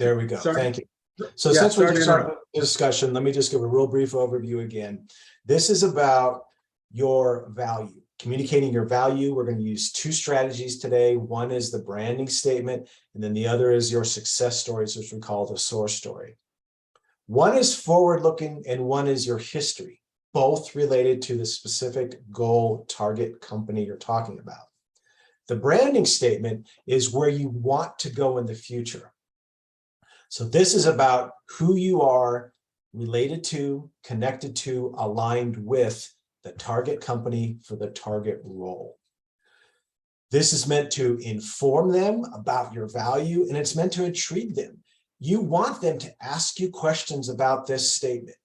There we go. Sorry. Thank you. So Yeah, since we sorry just to started the discussion, let me just give a real brief overview again. This is about your value, communicating your value. We're going to use two strategies today. One is the branding statement, and then the other is your success stories, which we call the source story. One is forward-looking and one is your history, both related to the specific goal, target, company you're talking about. The branding statement is where you want to go in the future. So this is about who you are related to, connected to, aligned with the target company for the target role. This is meant to inform them about your value, and it's meant to intrigue them. You want them to ask you questions about this statement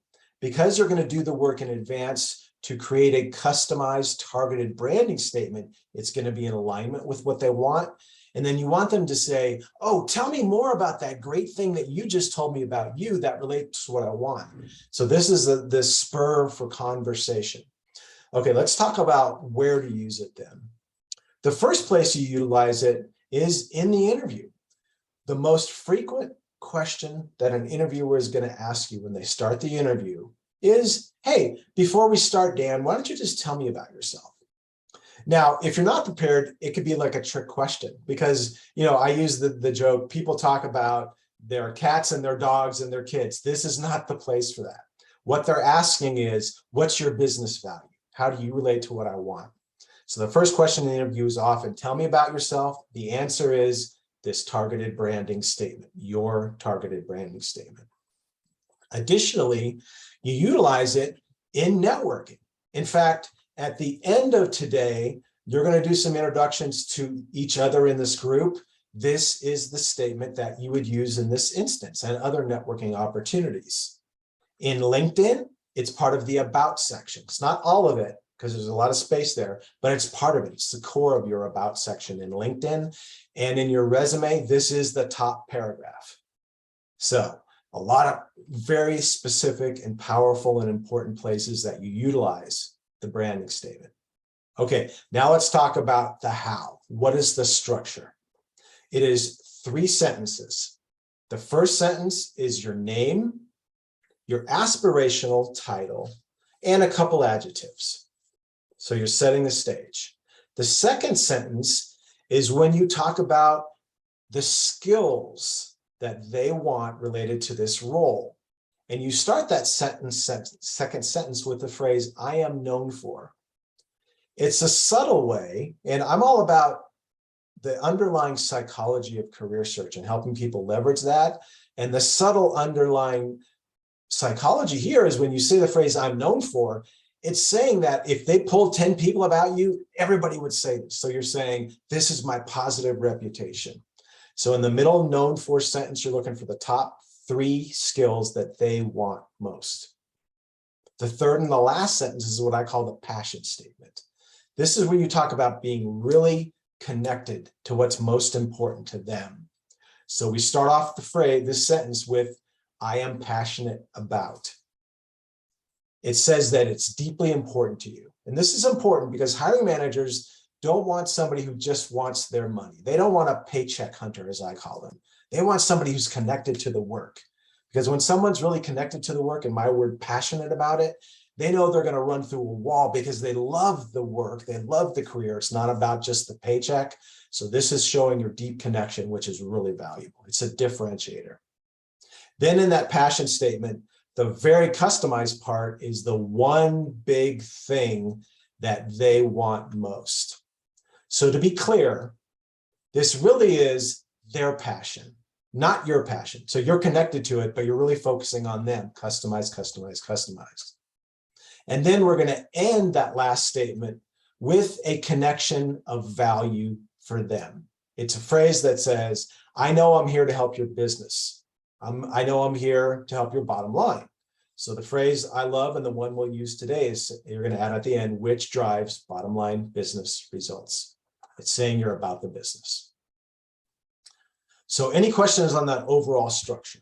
because you're going to do the work in advance to create a customized, targeted branding statement. It's going to be in alignment with what they want. And then you want them to say, oh, tell me more about that great thing that you just told me about you that relates to what I want. So this is the spur for conversation. Okay, let's talk about where to use it then. The first place you utilize it is in the interview. The most frequent question that an interviewer is going to ask you when they start the interview is, hey, before we start, Dan, why don't you just tell me about yourself? Now, if you're not prepared, it could be like a trick question because, you know, I use the joke, people talk about their cats and their dogs and their kids. This is not the place for that. What they're asking is, what's your business value? How do you relate to what I want? So the first question in the interview is often, tell me about yourself. The answer is this targeted branding statement, your targeted branding statement. Additionally, you utilize it in networking. In fact, at the end of today, you're going to do some introductions to each other in this group. This is the statement that you would use in this instance and other networking opportunities. In LinkedIn, it's part of the About section. It's not all of it because there's a lot of space there, but it's part of it. It's the core of your About section in LinkedIn. And in your resume, this is the top paragraph. So a lot of very specific and powerful and important places that you utilize the branding statement. Okay, now let's talk about the how. What is the structure? It is 3 sentences. The first sentence is your name, your aspirational title, and a couple adjectives. So you're setting the stage. The second sentence is when you talk about the skills that they want related to this role. And you start that second sentence with the phrase, I am known for. It's a subtle way, and I'm all about the underlying psychology of career search and helping people leverage that. And the subtle underlying psychology here is when you say the phrase, I'm known for, it's saying that if they pulled 10 people about you, everybody would say this. So you're saying, this is my positive reputation. So in the middle known for sentence, you're looking for the top 3 skills that they want most. The third and the last sentence is what I call the passion statement. This is where you talk about being really connected to what's most important to them. So we start off this sentence with, I am passionate about. It says that it's deeply important to you. And this is important because hiring managers don't want somebody who just wants their money. They don't want a paycheck hunter, as I call them. They want somebody who's connected to the work. Because when someone's really connected to the work, and my word, passionate about it, they know they're going to run through a wall because they love the work. They love the career. It's not about just the paycheck. So this is showing your deep connection, which is really valuable. It's a differentiator. Then in that passion statement, the very customized part is the one big thing that they want most. So to be clear, this really is their passion, not your passion. So you're connected to it, but you're really focusing on them. Customize, customize, customize. And then we're going to end that last statement with a connection of value for them. It's a phrase that says, I know I'm here to help your business. I know I'm here to help your bottom line. So the phrase I love and the one we'll use today is you're going to add at the end, which drives bottom line business results. It's saying you're about the business. So any questions on that overall structure?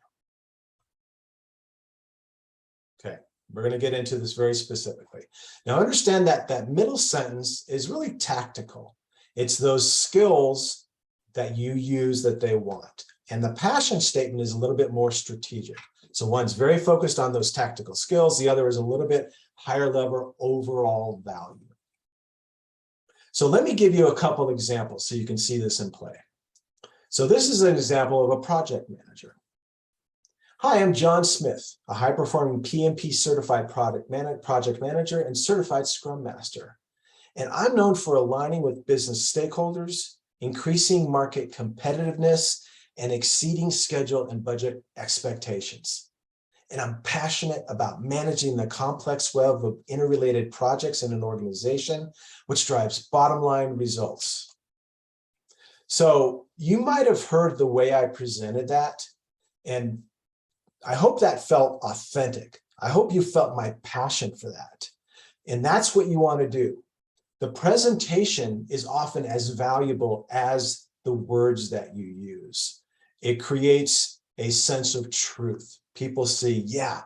Okay, we're going to get into this very specifically. Now understand that that middle sentence is really tactical. It's those skills that you use that they want. And the passion statement is a little bit more strategic. So one's very focused on those tactical skills. The other is a little bit higher level overall value. So let me give you a couple examples so you can see this in play. So this is an example of a project manager. Hi, I'm John Smith, a high-performing PMP certified project manager and certified Scrum Master. And I'm known for aligning with business stakeholders, increasing market competitiveness, and exceeding schedule and budget expectations. And I'm passionate about managing the complex web of interrelated projects in an organization, which drives bottom line results. So you might have heard the way I presented that, and I hope that felt authentic. I hope you felt my passion for that. And that's what you want to do. The presentation is often as valuable as the words that you use. It creates a sense of truth. People see, yeah,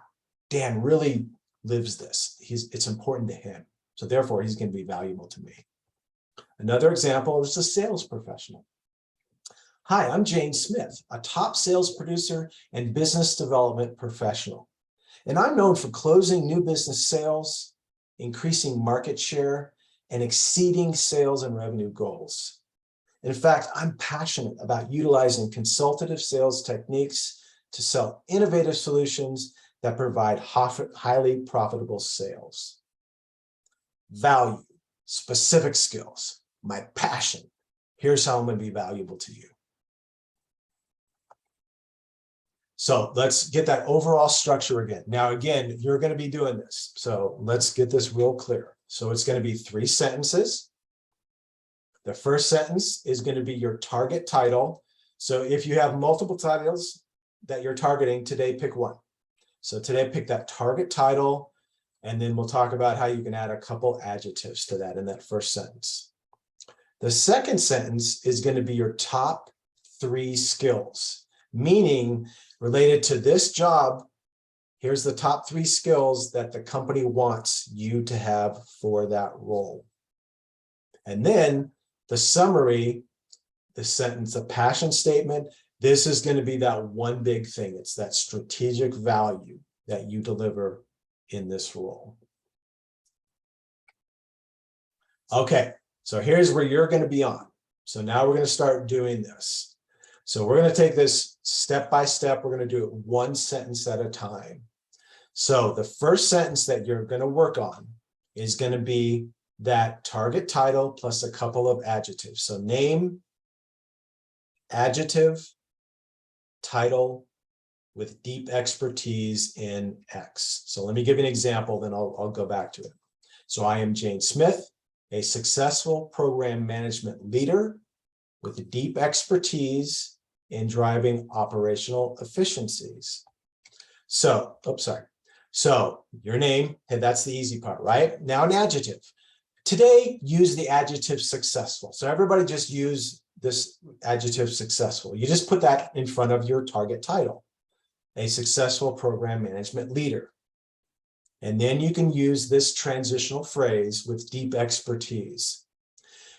Dan really lives this. It's important to him. So therefore, he's going to be valuable to me. Another example is a sales professional. Hi, I'm Jane Smith, a top sales producer and business development professional. And I'm known for closing new business sales, increasing market share, and exceeding sales and revenue goals. In fact, I'm passionate about utilizing consultative sales techniques to sell innovative solutions that provide highly profitable sales. Value, specific skills, my passion. Here's how I'm going to be valuable to you. So let's get that overall structure again. Now, again, you're going to be doing this. So let's get this real clear. So it's going to be 3 sentences. The first sentence is going to be your target title. So if you have multiple titles that you're targeting, today pick one. So today pick that target title, and then we'll talk about how you can add a couple adjectives to that in that first sentence. The second sentence is going to be your top 3 skills, meaning related to this job, here's the top 3 skills that the company wants you to have for that role. And then the summary, the sentence, a passion statement, this is going to be that one big thing. It's that strategic value that you deliver in this role. Okay, so here's where you're going to be on. So now we're going to start doing this. So we're going to take this step by step. We're going to do it 1 sentence at a time. So the first sentence that you're going to work on is going to be that target title plus a couple of adjectives. So name, adjective, title with deep expertise in X. So let me give you an example, then I'll go back to it. So I am Jane Smith, a successful program management leader with deep expertise in driving operational efficiencies. So, So your name, hey, that's the easy part, right? Now an adjective. Today, use the adjective successful. So everybody just use this adjective successful. You just put that in front of your target title, a successful program management leader. And then you can use this transitional phrase with deep expertise.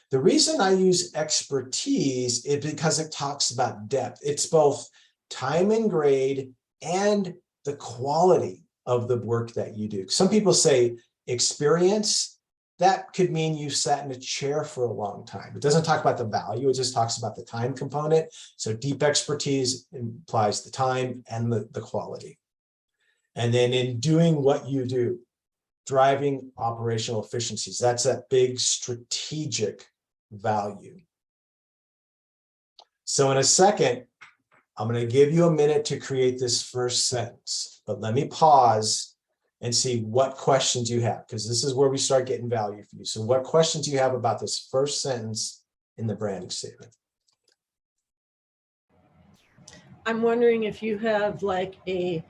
The reason I use expertise is because it talks about depth. It's both time and grade and the quality of the work that you do. Some people say experience. That could mean you sat in a chair for a long time. It doesn't talk about the value, it just talks about the time component. So deep expertise implies the time and the quality. And then in doing what you do, driving operational efficiencies, that's that big strategic value. So in a second, I'm going to give you a minute to create this first sentence, but let me pause and see what questions you have, because this is where we start getting value for you. So what questions do you have about this first sentence in the branding statement? I'm wondering if you have like a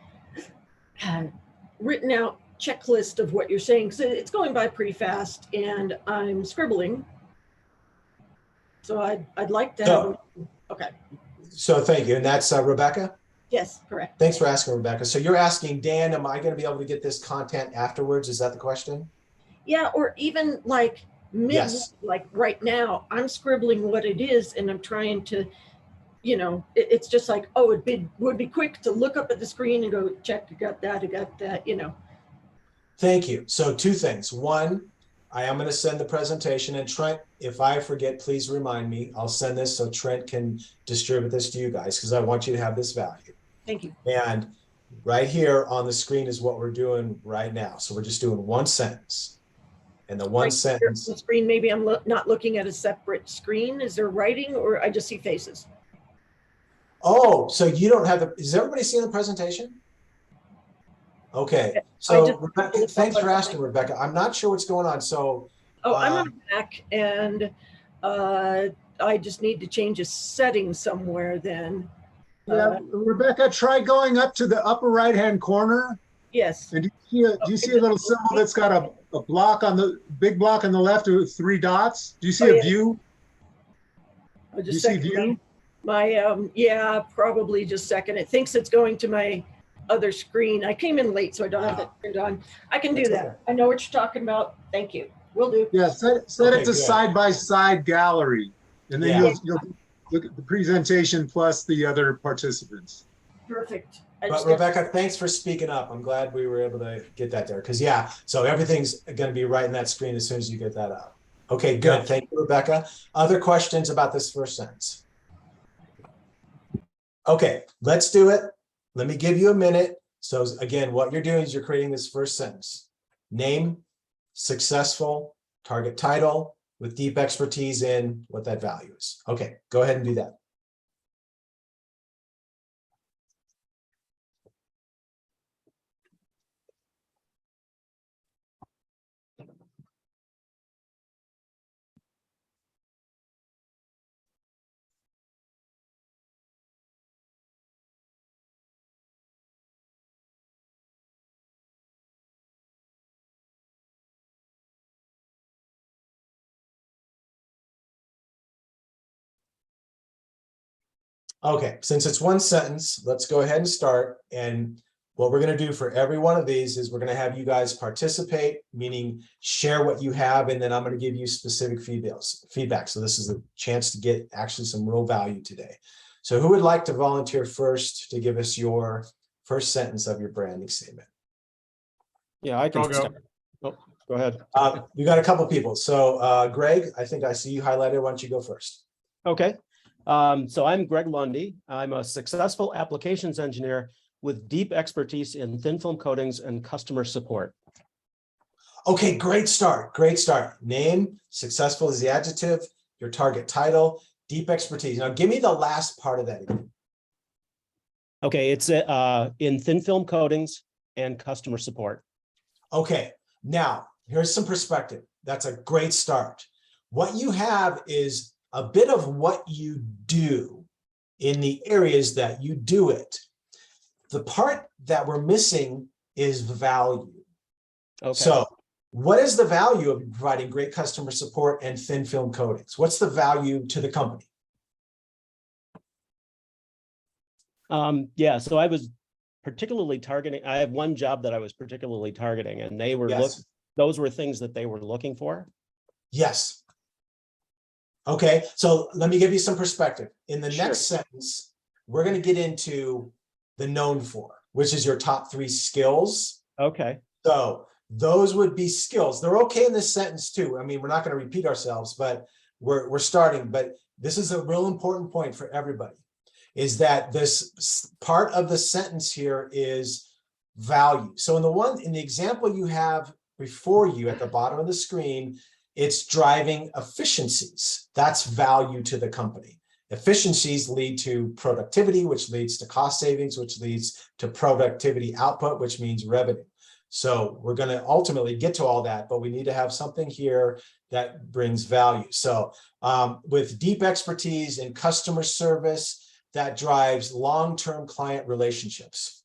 written out checklist of what you're saying, because it's going by pretty fast and I'm scribbling. So I'd like to have, okay. So thank you. And that's Rebecca? Yes, correct. Thanks for asking, Rebecca. So you're asking, Dan, am I going to be able to get this content afterwards? Is that the question? Yeah, or even like like right now, I'm scribbling what it is and I'm trying to you know, it's just like, oh, would be quick to look up at the screen and go, check, I got that, you know. Thank you. So two things. One, I am going to send the presentation, and Trent, if I forget, please remind me. I'll send this so Trent can distribute this to you guys because I want you to have this value. Thank you. And right here on the screen is what we're doing right now. So we're just doing one sentence. And the one sentence. On the screen, maybe I'm not looking at a separate screen. Is there writing, or I just see faces? Oh, so you don't have the, is everybody seeing the presentation? Okay, so Rebecca, thanks for asking, Rebecca. I'm not sure what's going on. So, I'm on Mac, and I just need to change a setting somewhere then. Yeah, Rebecca, try going up to the upper right-hand corner. Yes. And do you see a little symbol that's got a block on the big block on the left with 3 dots? Do you see a view? Oh, do you see view? My yeah, probably just a second. It thinks it's going to my other screen. I came in late, so I don't have that turned on. I can do that. I know what you're talking about. Thank you. Will do. Yeah, set it to side-by-side gallery, and then you'll look at the presentation plus the other participants. Perfect. But Rebecca, thanks for speaking up. I'm glad we were able to get that there because so everything's going to be right in that screen as soon as you get that up. Okay, good. Thank you, Rebecca. Other questions about this first sentence? Okay, let's do it. Let me give you a minute. So again, what you're doing is you're creating this first sentence. Name, successful, target title with deep expertise in what that value is. Okay, go ahead and do that. Okay, since it's one sentence, let's go ahead and start. And what we're going to do for every one of these is we're going to have you guys participate, meaning share what you have, and then I'm going to give you specific feedback. So this is a chance to get actually some real value today. So who would like to volunteer first to give us your first sentence of your branding statement? Yeah, I can start. Oh, go ahead. We got a couple people. So Greg, I think I see you highlighted. Why don't you go first? Okay. So I'm Greg Lundy. I'm a successful applications engineer with deep expertise in thin film coatings and customer support. Okay, great start. Great start. Name, successful is the adjective, your target title, deep expertise. Now give me the last part of that again. Okay, it's in thin film coatings and customer support. Okay, now here's some perspective. That's a great start. What you have is a bit of what you do in the areas that you do it. The part that we're missing is value. Okay. So what is the value of providing great customer support and thin film coatings? What's the value to the company? Yeah, so I was particularly targeting, I have one job that I was particularly targeting, and they were those were things that they were looking for. Yes. Okay, so let me give you some perspective. In the next sentence, we're going to get into the known for, which is your top 3 skills. Okay. So those would be skills. They're okay in this sentence too. I mean, we're not going to repeat ourselves, but we're starting. But this is a real important point for everybody, is that this part of the sentence here is value. So in the example you have before you at the bottom of the screen, it's driving efficiencies. That's value to the company. Efficiencies lead to productivity, which leads to cost savings, which leads to productivity output, which means revenue. So we're going to ultimately get to all that, but we need to have something here that brings value. So with deep expertise in customer service, that drives long-term client relationships.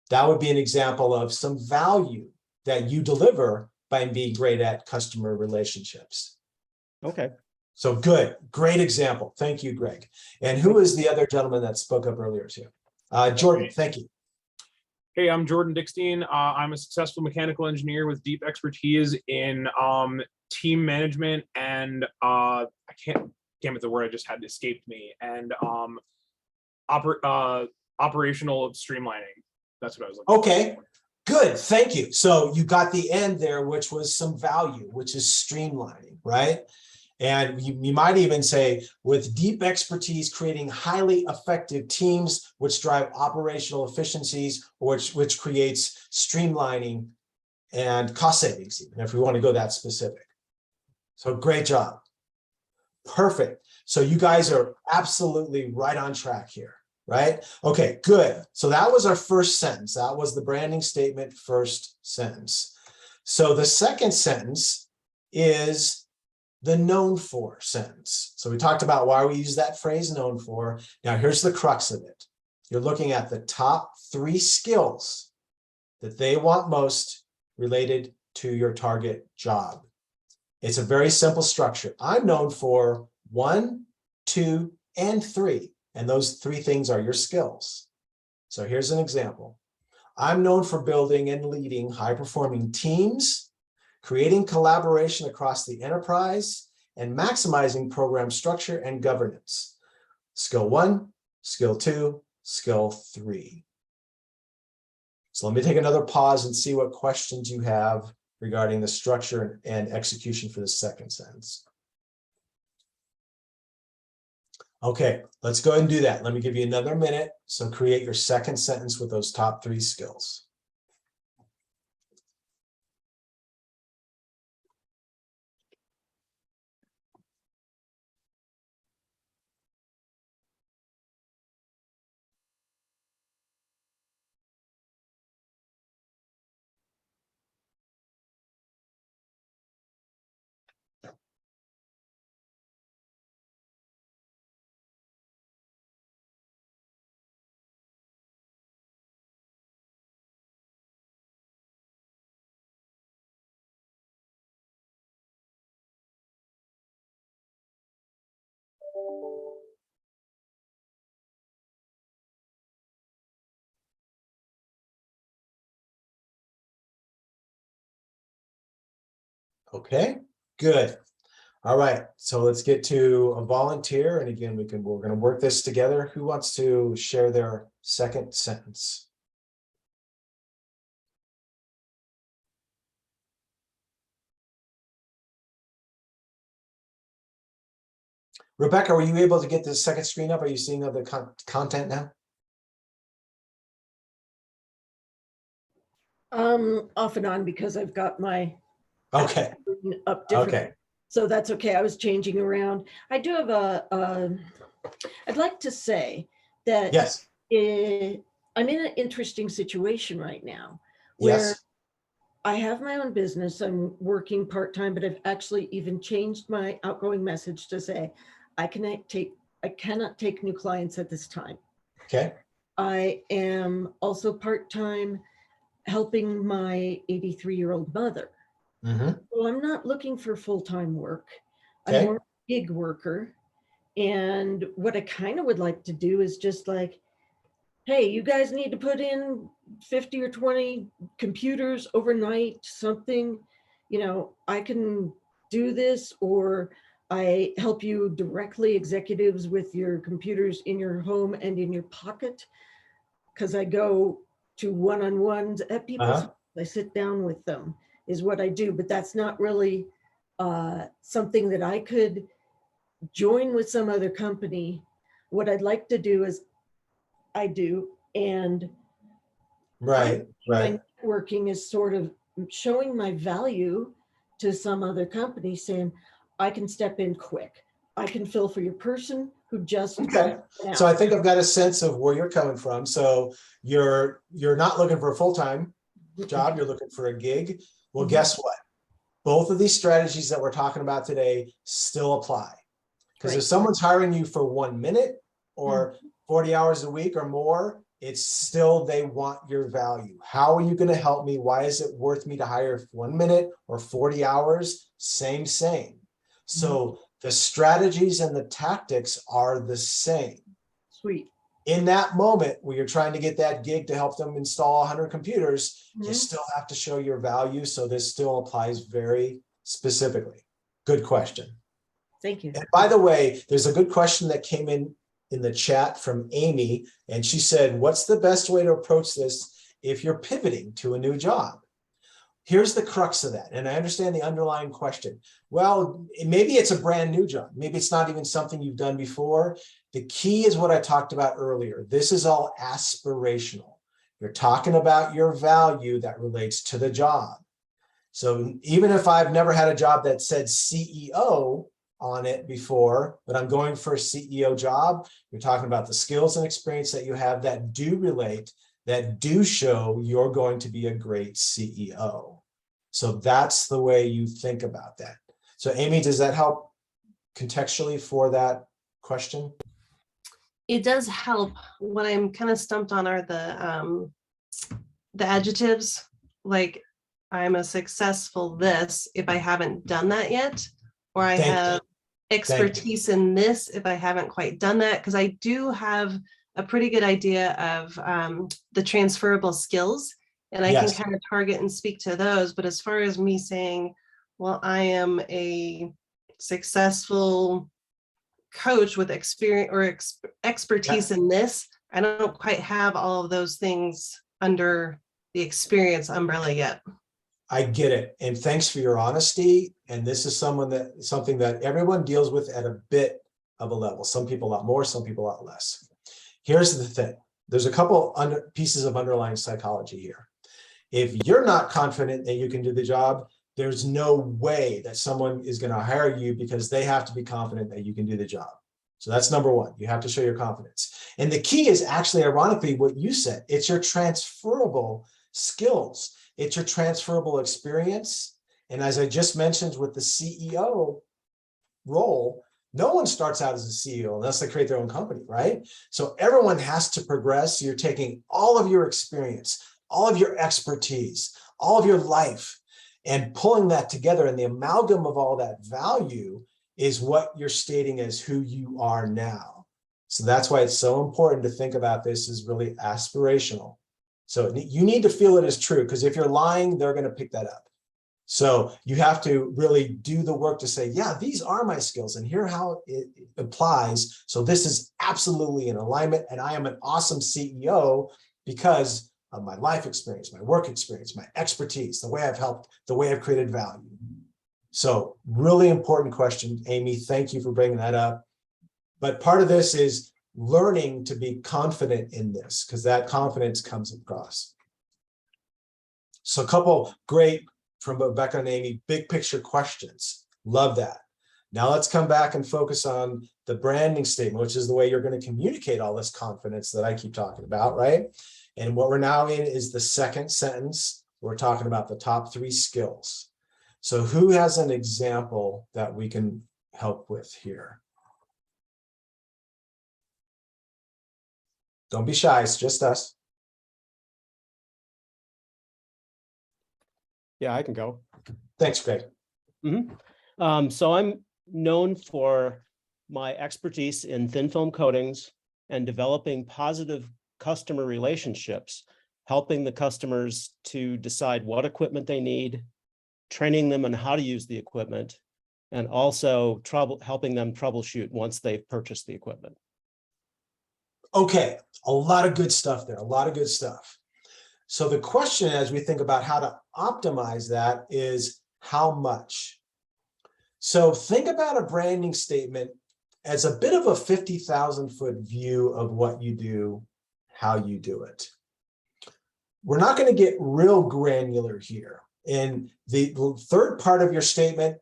That would be an example of some value that you deliver by being great at customer relationships. Okay. So good, great example. Thank you, Greg. And who is the other gentleman that spoke up earlier too? Jordan, thank you. Hey, I'm Jordan Dickstein. I'm a successful mechanical engineer with deep expertise in team management and I can't, damn it, the word I just had escaped me. And operational streamlining. That's what I was looking Okay, good. Thank you. So you got the end there, which was some value, which is streamlining, right? And you might even say, with deep expertise, creating highly effective teams, which drive operational efficiencies, which creates streamlining and cost savings, even if we want to go that specific. So great job. Perfect. So you guys are absolutely right on track here, right? Okay, good. So that was our first sentence. That was the branding statement, first sentence. So the second sentence is the known for sentence. So we talked about why we use that phrase known for. Now here's the crux of it. You're looking at the top 3 skills that they want most related to your target job. It's a very simple structure. I'm known for 1, 2, and 3. And those 3 things are your skills. So here's an example. I'm known for building and leading high-performing teams, creating collaboration across the enterprise, and maximizing program structure and governance. Skill 1, skill 2, skill 3. So let me take another pause and see what questions you have regarding the structure and execution for the second sentence. Okay, let's go ahead and do that. Let me give you another minute. So create your second sentence with those top 3 skills. Okay, good. All right, so let's get to a volunteer. And again, we're going to work this together. Who wants to share their second sentence? Rebecca, were you able to get the second screen up? Are you seeing other content now? Off and on, because I've got my Okay, up different. okay. So that's okay. I was changing around. I do have I'd like to say that Yes, I'm in an interesting situation right now where yes. I have my own business. I'm working part-time, but I've actually even changed my outgoing message to say, I cannot take new clients at this time. Okay. I am also part-time helping my 83-year-old mother. Mm-hmm. Well, I'm not looking for full-time work. I'm Okay. more a gig worker. And what I kind of would like to do is just like, hey, you guys need to put in 50 or 20 computers overnight, something, I can do this, or I help you directly, executives, with your computers in your home and in your pocket. Because I go to one-on-ones at people's homes. I sit down with them is what I do, but that's not really something that I could join with some other company. What I'd like to do is I do, and Right. my networking is sort of showing my value to some other company, saying I can step in quick. I can fill for your person who just Okay. So I think I've got a sense of where you're coming from. So you're not looking for a full-time job, you're looking for a gig. Well, guess what? Both of these strategies that we're talking about today still apply. Because if someone's hiring you for 1 minute or 40 hours a week or more, it's still, they want your value. How are you going to help me? Why is it worth me to hire 1 minute or 40 hours? Same. So the strategies and the tactics are the same. Sweet. In that moment where you're trying to get that gig to help them install 100 computers, you still have to show your value. So this still applies very specifically. Good question. Thank you. And by the way, there's a good question that came in in the chat from Amy, and she said, what's the best way to approach this if you're pivoting to a new job? Here's the crux of that. And I understand the underlying question. Well, maybe it's a brand new job. Maybe it's not even something you've done before. The key is what I talked about earlier. This is all aspirational. You're talking about your value that relates to the job. So even if I've never had a job that said CEO on it before, but I'm going for a CEO job, you're talking about the skills and experience that you have that do relate, that do show you're going to be a great CEO. So that's the way you think about that. So Amy, does that help contextually for that question? It does help. What I'm kind of stumped on are the adjectives, like I'm a successful this if I haven't done that yet, or I have expertise in this if I haven't quite done that, because I do have a pretty good idea of the transferable skills, and I can kind of target and speak to those. But as far as me saying, well, I am a successful coach with experience or expertise in this, I don't quite have all of those things under the experience umbrella yet. I get it. And thanks for your honesty. And this is something that everyone deals with at a bit of a level. Some people a lot more, some people a lot less. Here's the thing. There's a couple pieces of underlying psychology here. If you're not confident that you can do the job, there's no way that someone is going to hire you because they have to be confident that you can do the job. So that's number one. You have to show your confidence. And the key is actually, ironically, what you said. It's your transferable skills. It's your transferable experience. And as I just mentioned with the CEO role, no one starts out as a CEO unless they create their own company, right? So everyone has to progress. You're taking all of your experience, all of your expertise, all of your life, and pulling that together. And the amalgam of all that value is what you're stating as who you are now. So that's why it's so important to think about this as really aspirational. So you need to feel it as true, because if you're lying, they're going to pick that up. So you have to really do the work to say, yeah, these are my skills and here how it applies. So this is absolutely in alignment. And I am an awesome CEO because of my life experience, my work experience, my expertise, the way I've helped, the way I've created value. So really important question, Amy. Thank you for bringing that up. But part of this is learning to be confident in this, because that confidence comes across. So a couple great from Rebecca and Amy, big picture questions. Love that. Now let's come back and focus on the branding statement, which is the way you're going to communicate all this confidence that I keep talking about, right? And what we're now in is the second sentence. We're talking about the top 3 skills. So who has an example that we can help with here? Don't be shy, it's just us. Yeah, I can go. Thanks, Greg. So I'm known for my expertise in thin film coatings and developing positive customer relationships, helping the customers to decide what equipment they need, training them on how to use the equipment, and also helping them troubleshoot once they've purchased the equipment. Okay, a lot of good stuff there, a lot of good stuff. So the question as we think about how to optimize that is how much? So think about a branding statement as a bit of a 50,000-foot view of what you do, how you do it. We're not going to get real granular here. And the third part of your statement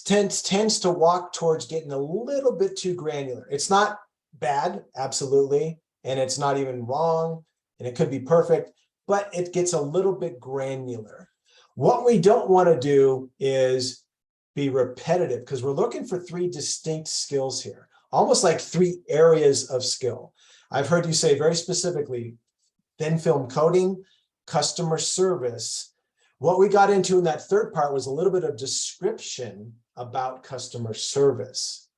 tends to walk towards getting a little bit too granular. It's not bad, absolutely, and it's not even wrong, and it could be perfect, but it gets a little bit granular. What we don't want to do is be repetitive, because we're looking for 3 distinct skills here, almost like 3 areas of skill. I've heard you say very specifically, thin film coating, customer service. What we got into in that third part was a little bit of description about customer service.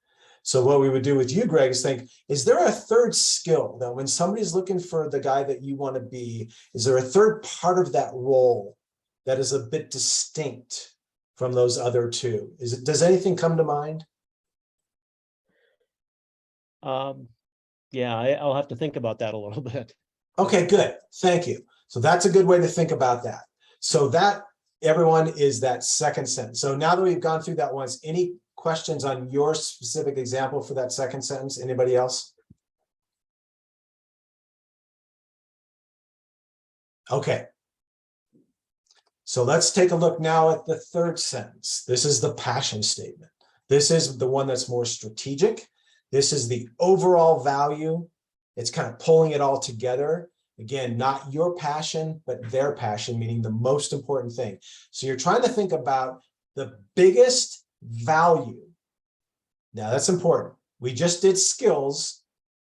So what we would do with you, Greg, is think, is there a third skill that when somebody's looking for the guy that you want to be, is there a third part of that role that is a bit distinct from those other 2? Does anything come to mind? Yeah, I'll have to think about that a little bit. Okay, good. Thank you. So that's a good way to think about that. So that, everyone, is that second sentence. So now that we've gone through that once, any questions on your specific example for that second sentence? Anybody else? Okay. So let's take a look now at the third sentence. This is the passion statement. This is the one that's more strategic. This is the overall value. It's kind of pulling it all together. Again, not your passion, but their passion, meaning the most important thing. So you're trying to think about the biggest value. Now that's important. We just did skills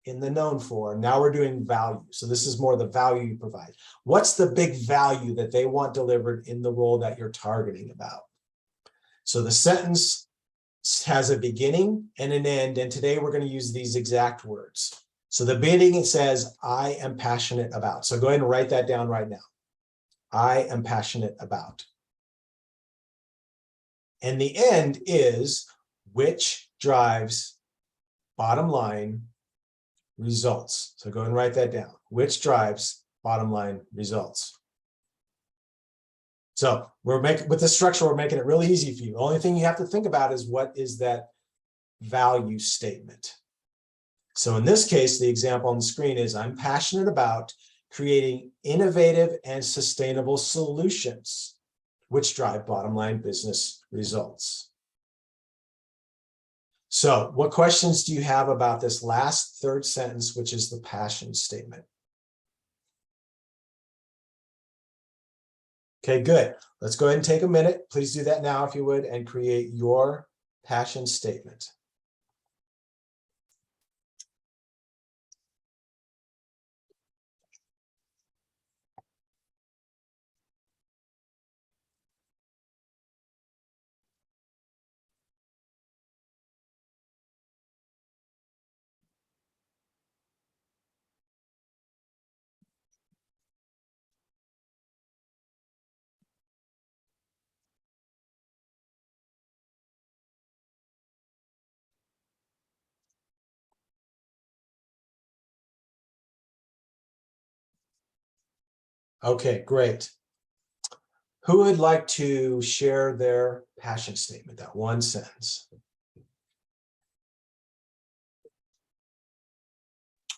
in the known for. Now we're doing value. So this is more the value you provide. What's the big value that they want delivered in the role that you're targeting about? So the sentence has a beginning and an end, and today we're going to use these exact words. So the beginning, it says, I am passionate about. So go ahead and write that down right now. I am passionate about. And the end is, which drives bottom line results. So go ahead and write that down. Which drives bottom line results. So we're making, with this structure, we're making it really easy for you. The only thing you have to think about is, what is that value statement? So in this case, the example on the screen is, I'm passionate about creating innovative and sustainable solutions, which drive bottom line business results. So what questions do you have about this last third sentence, which is the passion statement? Okay, good. Let's go ahead and take a minute. Please do that now, if you would, and create your passion statement. Okay, great. Who would like to share their passion statement, that one sentence?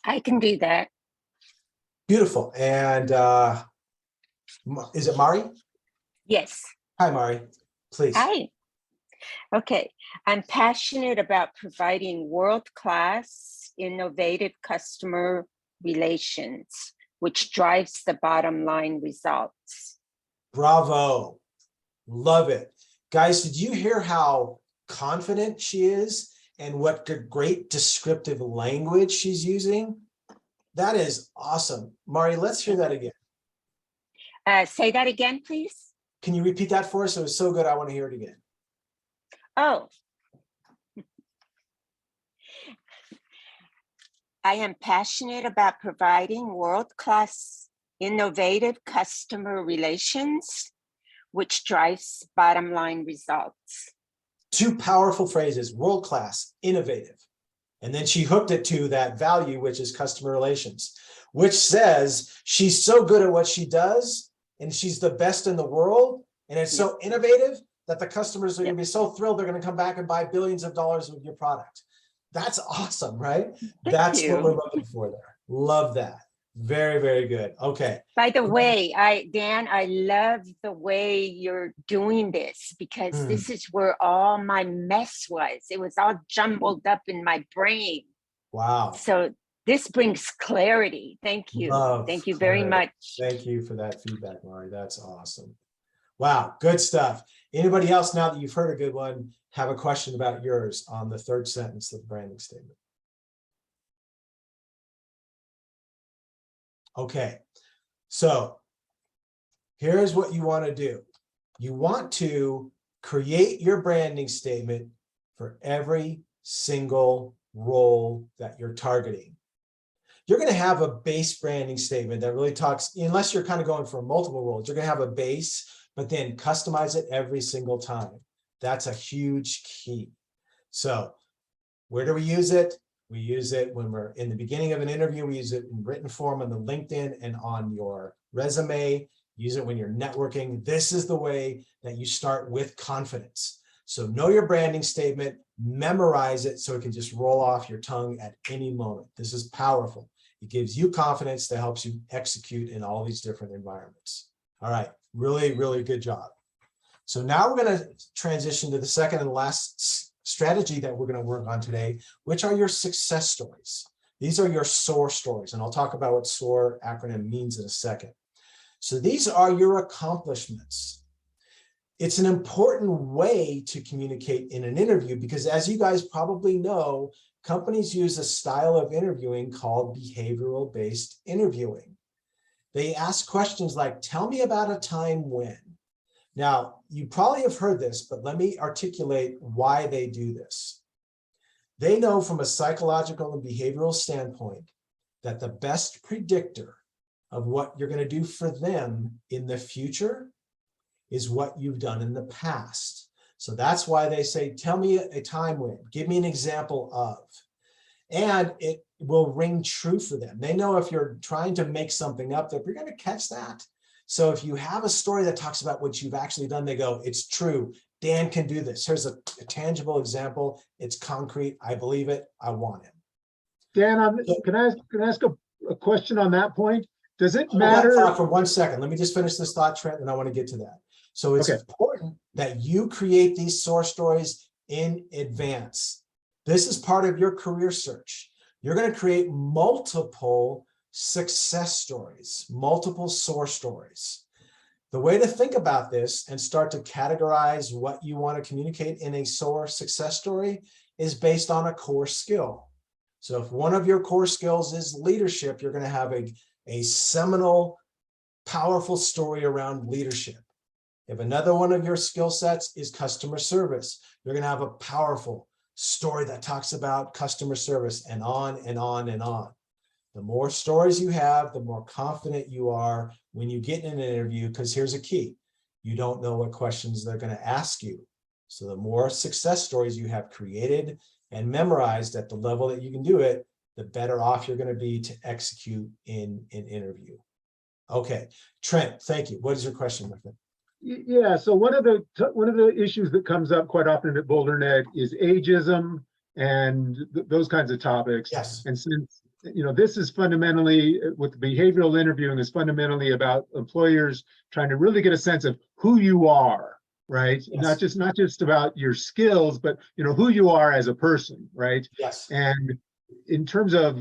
I can do that. Beautiful. And is it Mari? Yes. Hi, Mari. Please. Hi. Okay. I'm passionate about providing world-class, innovative customer relations, which drives the bottom line results. Bravo. Love it. Guys, did you hear how confident she is and what great descriptive language she's using? That is awesome. Mari, let's hear that again. Say that again, please. Can you repeat that for us? It was so good. I want to hear it again. Oh. I am passionate about providing world-class, innovative customer relations, which drives bottom line results. Two powerful phrases: world-class, innovative. And then she hooked it to that value, which is customer relations, which says she's so good at what she does and she's the best in the world. And it's so innovative that the customers are going to be so thrilled, they're going to come back and buy billions of dollars of your product. That's awesome, right? That's what we're looking for there. Love that. Very, very good. Okay. By the way, Dan, I love the way you're doing this, because this is where all my mess was. It was all jumbled up in my brain. Wow. So this brings clarity. Thank you. Thank you very much. Thank you for that feedback, Mari. That's awesome. Wow, good stuff. Anybody else, now that you've heard a good one, have a question about yours on the third sentence of the branding statement? Okay, so here's what you want to do. You want to create your branding statement for every single role that you're targeting. You're going to have a base branding statement that really talks, unless you're kind of going for multiple roles, you're going to have a base, but then customize it every single time. That's a huge key. So where do we use it? We use it when we're in the beginning of an interview. We use it in written form on the LinkedIn and on your resume. Use it when you're networking. This is the way that you start with confidence. So know your branding statement, memorize it so it can just roll off your tongue at any moment. This is powerful. It gives you confidence that helps you execute in all these different environments. All right, really, really good job. So now we're going to transition to the second and last strategy that we're going to work on today, which are your success stories. These are your SOAR stories, and I'll talk about what SOAR acronym means in a second. So these are your accomplishments. It's an important way to communicate in an interview because, as you guys probably know, companies use a style of interviewing called behavioral-based interviewing. They ask questions like, tell me about a time when. Now, you probably have heard this, but let me articulate why they do this. They know from a psychological and behavioral standpoint that the best predictor of what you're going to do for them in the future is what you've done in the past. So that's why they say, tell me a time when, give me an example of, and it will ring true for them. They know if you're trying to make something up, that you're going to catch that. So if you have a story that talks about what you've actually done, they go, it's true. Dan can do this. Here's a tangible example. It's concrete. I believe it. I want it. Dan, can I ask a question on that point? Does it matter? For 1 second. Let me just finish this thought, Trent, and I want to get to that. So it's important that you create these source stories in advance. This is part of your career search. You're going to create multiple success stories, multiple source stories. The way to think about this and start to categorize what you want to communicate in a SOAR success story is based on a core skill. So if one of your core skills is leadership, you're going to have a seminal, powerful story around leadership. If another one of your skill sets is customer service, you're going to have a powerful story that talks about customer service, and on and on and on. The more stories you have, the more confident you are when you get in an interview, because here's a key. You don't know what questions they're going to ask you. So the more success stories you have created and memorized at the level that you can do it, the better off you're going to be to execute in an interview. Okay, Trent, thank you. What is your question, my friend? Yeah, so one of the issues that comes up quite often at BoulderNet is ageism and those kinds of topics. Yes. And since this is fundamentally, with behavioral interviewing, is fundamentally about employers trying to really get a sense of who you are, right? Yes. Not just about your skills, but who you are as a person, right? Yes. And in terms of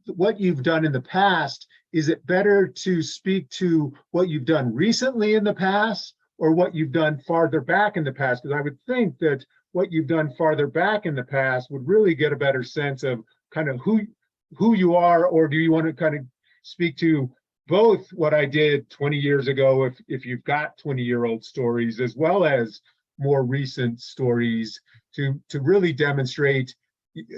what you've done in the past, is it better to speak to what you've done recently in the past or what you've done farther back in the past? Because I would think that what you've done farther back in the past would really get a better sense of kind of who you are, or do you want to kind of speak to both what I did 20 years ago, if you've got 20-year-old stories, as well as more recent stories to really demonstrate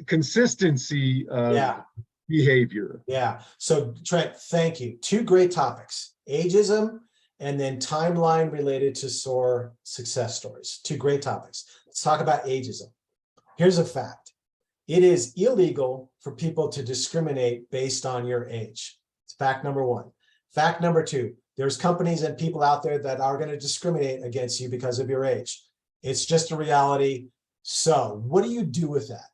consistency of behavior? Yeah. So Trent, thank you. Two great topics, ageism and then timeline related to SOAR success stories. Two great topics. Let's talk about ageism. Here's a fact. It is illegal for people to discriminate based on your age. It's fact number one. Fact number two, there's companies and people out there that are going to discriminate against you because of your age. It's just a reality. So what do you do with that?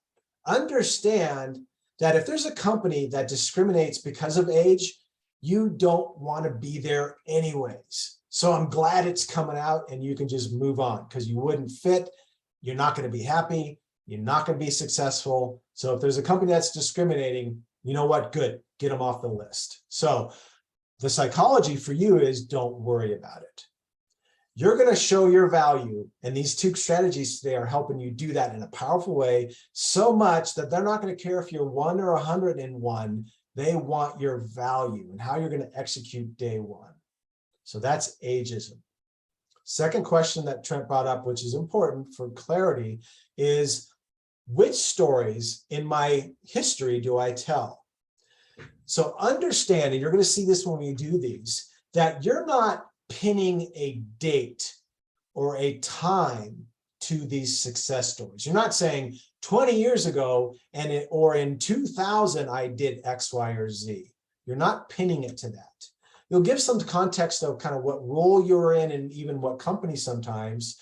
Understand that if there's a company that discriminates because of age, you don't want to be there anyways. So I'm glad it's coming out and you can just move on, because you wouldn't fit. You're not going to be happy. You're not going to be successful. So if there's a company that's discriminating, you know what? Good. Get them off the list. So the psychology for you is don't worry about it. You're going to show your value, and these two strategies today are helping you do that in a powerful way, so much that they're not going to care if you're 1 or 101. They want your value and how you're going to execute day one. So that's ageism. Second question that Trent brought up, which is important for clarity, is which stories in my history do I tell? So understand, and you're going to see this when we do these, that you're not pinning a date or a time to these success stories. You're not saying 20 years ago, or in 2000, I did X, Y, or Z. You're not pinning it to that. You'll give some context of kind of what role you're in and even what company sometimes,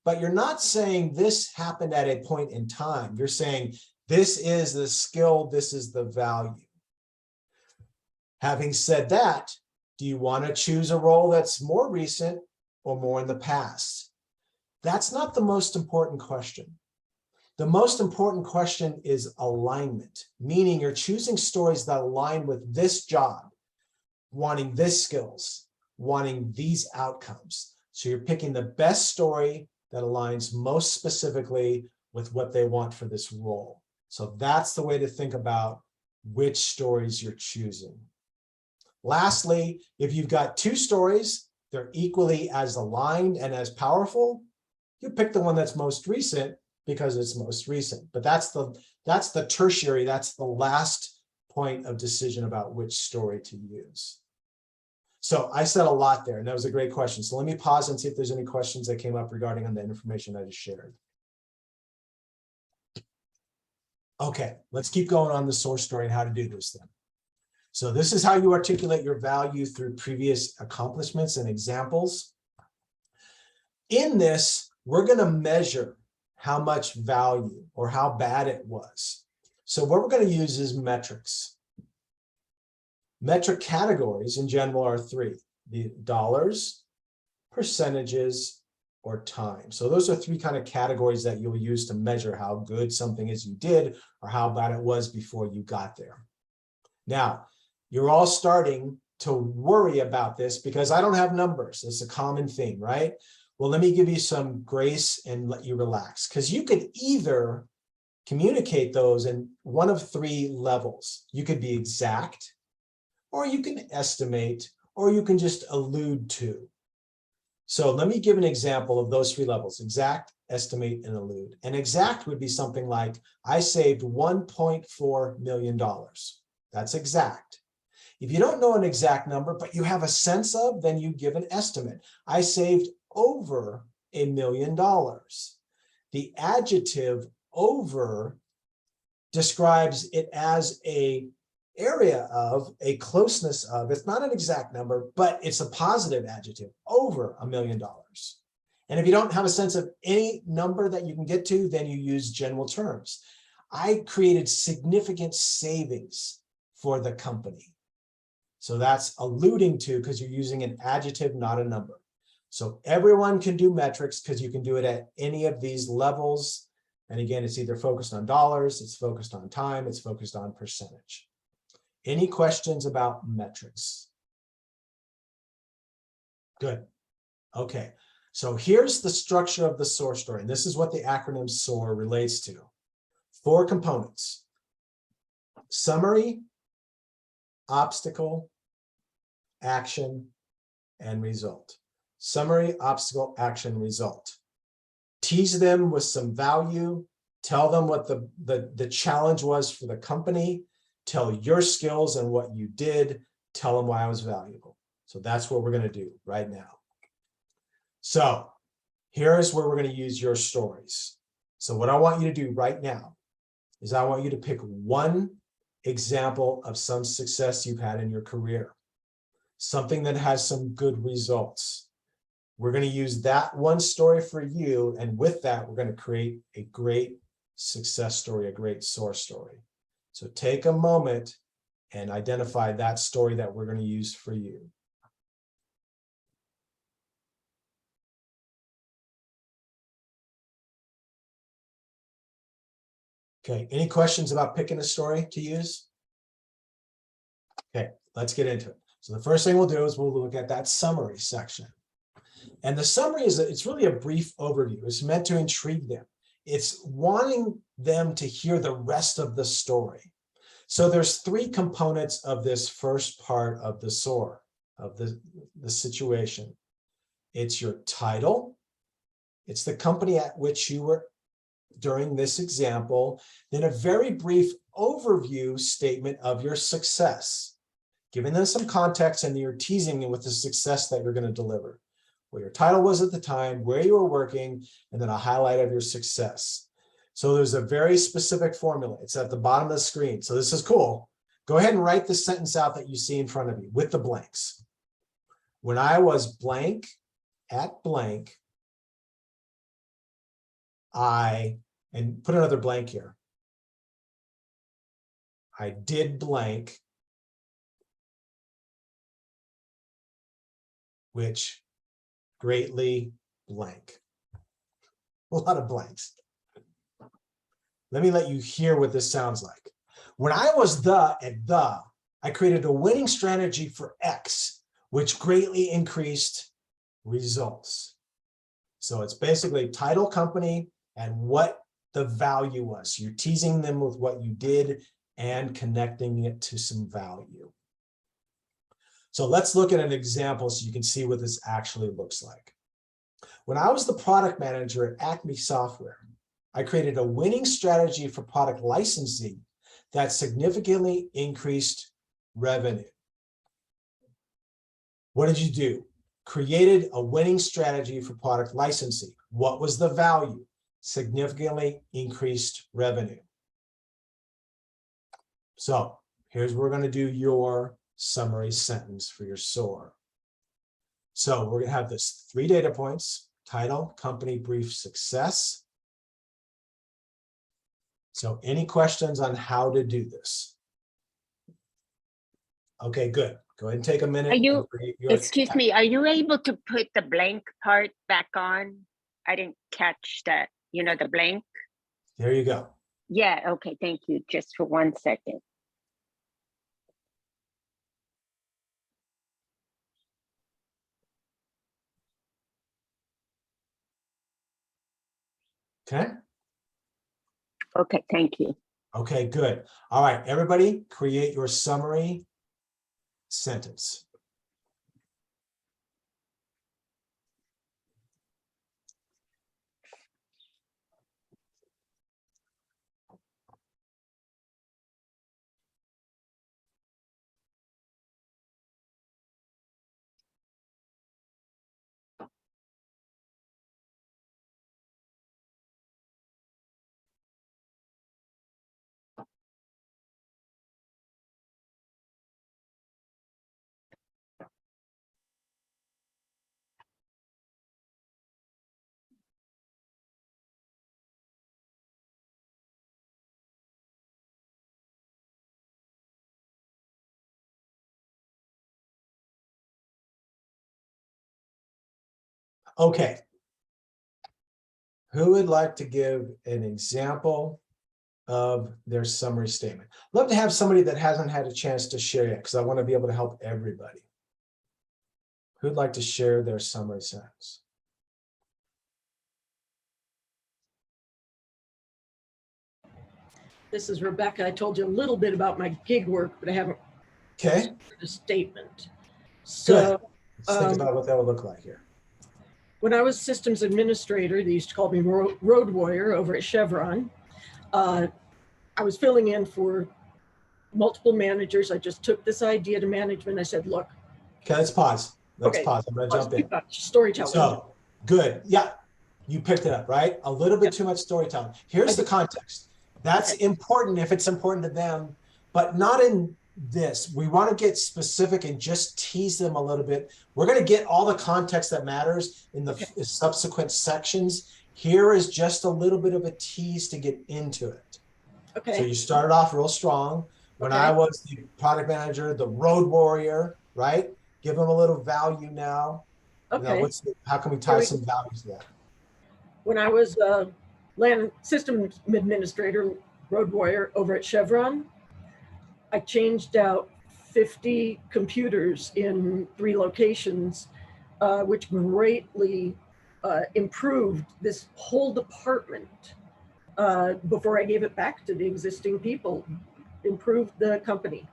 but you're not saying this happened at a point in time. You're saying this is the skill, this is the value. Having said that, do you want to choose a role that's more recent or more in the past? That's not the most important question. The most important question is alignment, meaning you're choosing stories that align with this job, wanting this skills, wanting these outcomes. So you're picking the best story that aligns most specifically with what they want for this role. So that's the way to think about which stories you're choosing. Lastly, if you've got two stories, they're equally as aligned and as powerful, you pick the one that's most recent because it's most recent. But that's the tertiary, that's the last point of decision about which story to use. So I said a lot there, and that was a great question. So let me pause and see if there's any questions that came up regarding on the information I just shared. Okay, let's keep going on the source story and how to do this then. So this is how you articulate your value through previous accomplishments and examples. In this, we're going to measure how much value or how bad it was. So what we're going to use is metrics. Metric categories in general are three: the dollars, percentages, or time. So those are three kind of categories that you'll use to measure how good something is you did or how bad it was before you got there. Now, you're all starting to worry about this because I don't have numbers. It's a common theme, right? Well, let me give you some grace and let you relax, because you could either communicate those in one of three levels. You could be exact, or you can estimate, or you can just allude to. So let me give an example of those three levels: exact, estimate, and allude. And exact would be something like, I saved $1.4 million. That's exact. If you don't know an exact number, but you have a sense of, then you give an estimate. I saved over $1 million. The adjective over describes it as a area of, a closeness of. It's not an exact number, but it's a positive adjective, over $1 million. And if you don't have a sense of any number that you can get to, then you use general terms. I created significant savings for the company. So that's alluding to, because you're using an adjective, not a number. So everyone can do metrics because you can do it at any of these levels. And again, it's either focused on dollars, it's focused on time, it's focused on percentage. Any questions about metrics? Good. Okay. So here's the structure of the SOAR story. And this is what the acronym SOAR relates to. 4 components: summary, obstacle, action, and result. Summary, obstacle, action, result. Tease them with some value. Tell them what the challenge was for the company. Tell your skills and what you did. Tell them why it was valuable. So that's what we're going to do right now. So here's where we're going to use your stories. So what I want you to do right now is I want you to pick one example of some success you've had in your career, something that has some good results. We're going to use that one story for you, and with that, we're going to create a great success story, a great SOAR story. So take a moment and identify that story that we're going to use for you. Okay, any questions about picking a story to use? Okay, let's get into it. So the first thing we'll do is we'll look at that summary section. And the summary it's really a brief overview. It's meant to intrigue them. It's wanting them to hear the rest of the story. So there's 3 components of this first part of the SOAR, of the situation. It's your title. It's the company at which you were during this example, then a very brief overview statement of your success, giving them some context, and you're teasing them with the success that you're going to deliver. What your title was at the time, where you were working, and then a highlight of your success. So there's a very specific formula. It's at the bottom of the screen. So this is cool. Go ahead and write the sentence out that you see in front of you with the blanks. When I was blank at blank, and put another blank here. I did blank, which greatly blank. A lot of blanks. Let me let you hear what this sounds like. When I was I created a winning strategy for X, which greatly increased results. So it's basically title, company, and what the value was. You're teasing them with what you did and connecting it to some value. So let's look at an example so you can see what this actually looks like. When I was the product manager at Acme Software, I created a winning strategy for product licensing that significantly increased revenue. What did you do? Created a winning strategy for product licensing. What was the value? Significantly increased revenue. So here's where we're going to do your summary sentence for your SOAR. So we're going to have this 3 data points: title, company, brief, success. So any questions on how to do this? Okay, good. Go ahead and take a minute. Are you, and create your- excuse me, are you able to put the blank part back on? I didn't catch that, you know, the blank. There you go. Yeah, okay, thank you. Just for 1 second. Okay. Okay, thank you. Okay, good. All right, everybody, create your summary sentence. Okay. Who would like to give an example of their summary statement? Love to have somebody that hasn't had a chance to share yet, because I want to be able to help everybody. Who'd like to share their summary sentence? This is Rebecca. I told you a little bit about my gig work, but I haven't Okay, shared a statement. good. So Let's think about what that would look like here. when I was systems administrator, they used to call me road warrior over at Chevron. I was filling in for multiple managers. I just took this idea to management. I said, look. Okay, let's pause. Let's Okay, pause. I'm going to jump in. Storytelling. So, good. Yeah, you picked it up, right? A little bit too much storytelling. Here's the context. That's important if it's important to them, but not in this. We want to get specific and just tease them a little bit. We're going to get all the context that matters in the subsequent sections. Here is just a little bit of a tease to get into it. Okay. So you started off real strong. When I was the product manager, the road warrior, right? Give them a little value now. Okay. You know, how can we tie some values to that? When I was land systems administrator, road warrior over at Chevron, I changed out 50 computers in 3 locations, which greatly improved this whole department before I gave it back to the existing people, improved the company,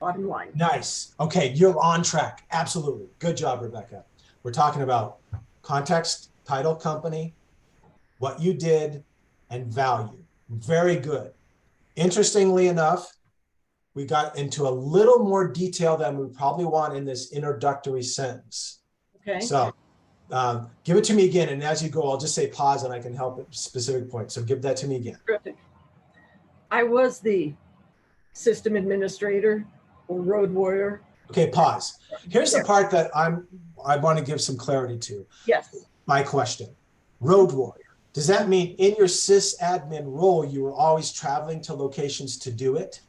bottom line. Nice. Okay, you're on track. Absolutely. Good job, Rebecca. We're talking about context, title, company, what you did, and value. Very good. Interestingly enough, we got into a little more detail than we probably want in this introductory sentence. Okay. So Give it to me again. And as you go, I'll just say pause and I can help at specific points. So give that to me again. Terrific. I was the system administrator or road warrior. Okay, pause. Here's the part that I want to give some clarity to. Yes. My question, road warrior. Does that mean in your sysadmin role, you were always traveling to locations to do it?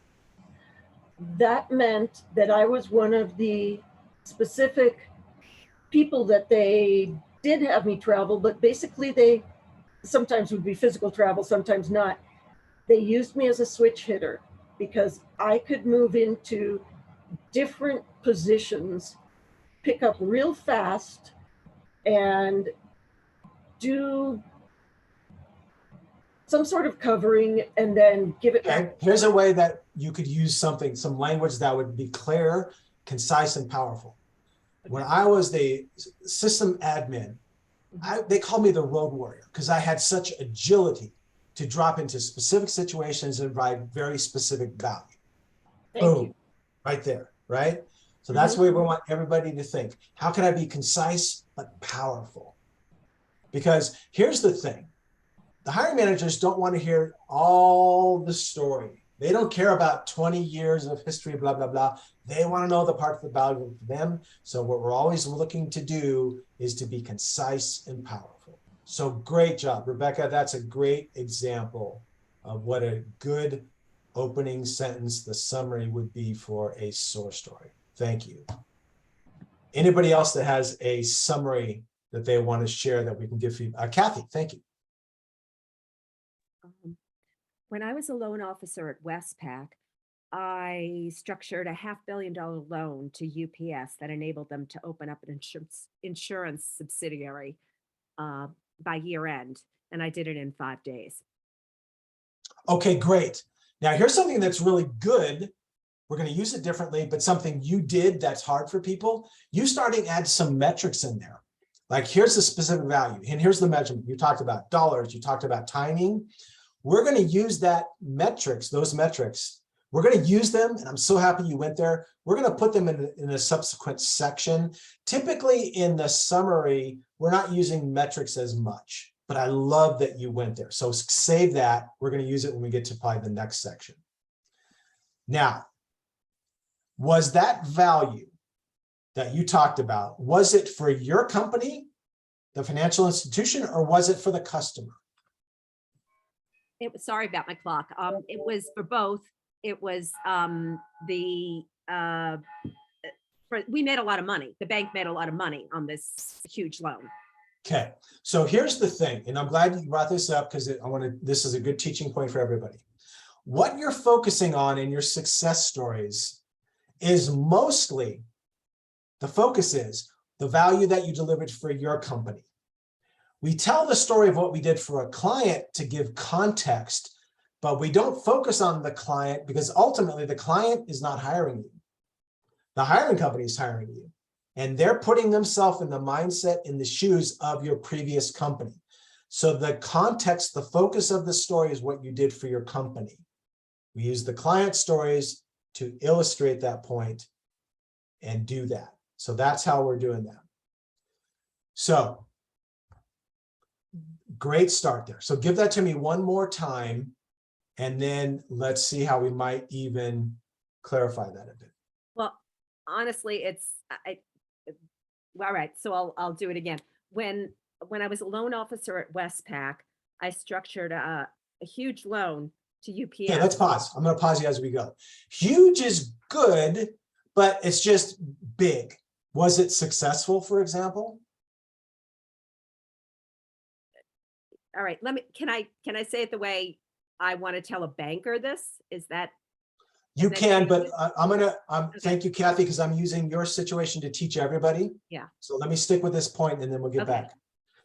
That meant that I was one of the specific people that they did have me travel, but basically they sometimes would be physical travel, sometimes not. They used me as a switch hitter because I could move into different positions, pick up real fast, and do some sort of covering and then give it Okay, back. here's a way that you could use some language that would be clear, concise, and powerful. When I was the system admin, they called me the road warrior because I had such agility to drop into specific situations and provide very specific value. Thank Boom, you. right there, right? So that's where we want everybody to think. How can I be concise but powerful? Because here's the thing. The hiring managers don't want to hear all the story. They don't care about 20 years of history, blah, blah, blah. They want to know the part that's valuable to them. So what we're always looking to do is to be concise and powerful. So great job, Rebecca. That's a great example of what a good opening sentence, the summary would be for a source story. Thank you. Anybody else that has a summary that they want to share that we can give feedback? Kathy, thank you. When I was a loan officer at Westpac, I structured a $500 million loan to UPS that enabled them to open up an insurance subsidiary by year end. And I did it in 5 days. Okay, great. Now here's something that's really good. We're going to use it differently, but something you did that's hard for people. You starting to add some metrics in there. Like here's the specific value and here's the measurement. You talked about dollars, you talked about timing. We're going to use that metrics, those metrics. We're going to use them, and I'm so happy you went there. We're going to put them in a subsequent section. Typically in the summary, we're not using metrics as much, but I love that you went there. So save that. We're going to use it when we get to probably the next section. Now, was that value that you talked about, was it for your company, the financial institution, or was it for the customer? It was, sorry about my clock. It was for both. It was we made a lot of money. The bank made a lot of money on this huge loan. Okay, so here's the thing, and I'm glad you brought this up because this is a good teaching point for everybody. What you're focusing on in your success stories is mostly, the focus is the value that you delivered for your company. We tell the story of what we did for a client to give context, but we don't focus on the client because ultimately the client is not hiring you. The hiring company is hiring you, and they're putting themselves in the mindset, in the shoes of your previous company. So the context, the focus of the story is what you did for your company. We use the client stories to illustrate that point and do that. So that's how we're doing that. So great start there. So give that to me one more time, and then let's see how we might even clarify that a bit. Well, honestly, all right. So I'll do it again. When I was a loan officer at Westpac, I structured a huge loan to UPS. Yeah, let's pause. I'm going to pause you as we go. Huge is good, but it's just big. Was it successful, for example? All right, can I say it the way I want to tell a banker this? Is that? You then can, change but it? okay. Thank you, Kathy, because I'm using your situation to teach everybody. Yeah. So let me stick with this point and then we'll get Okay. back.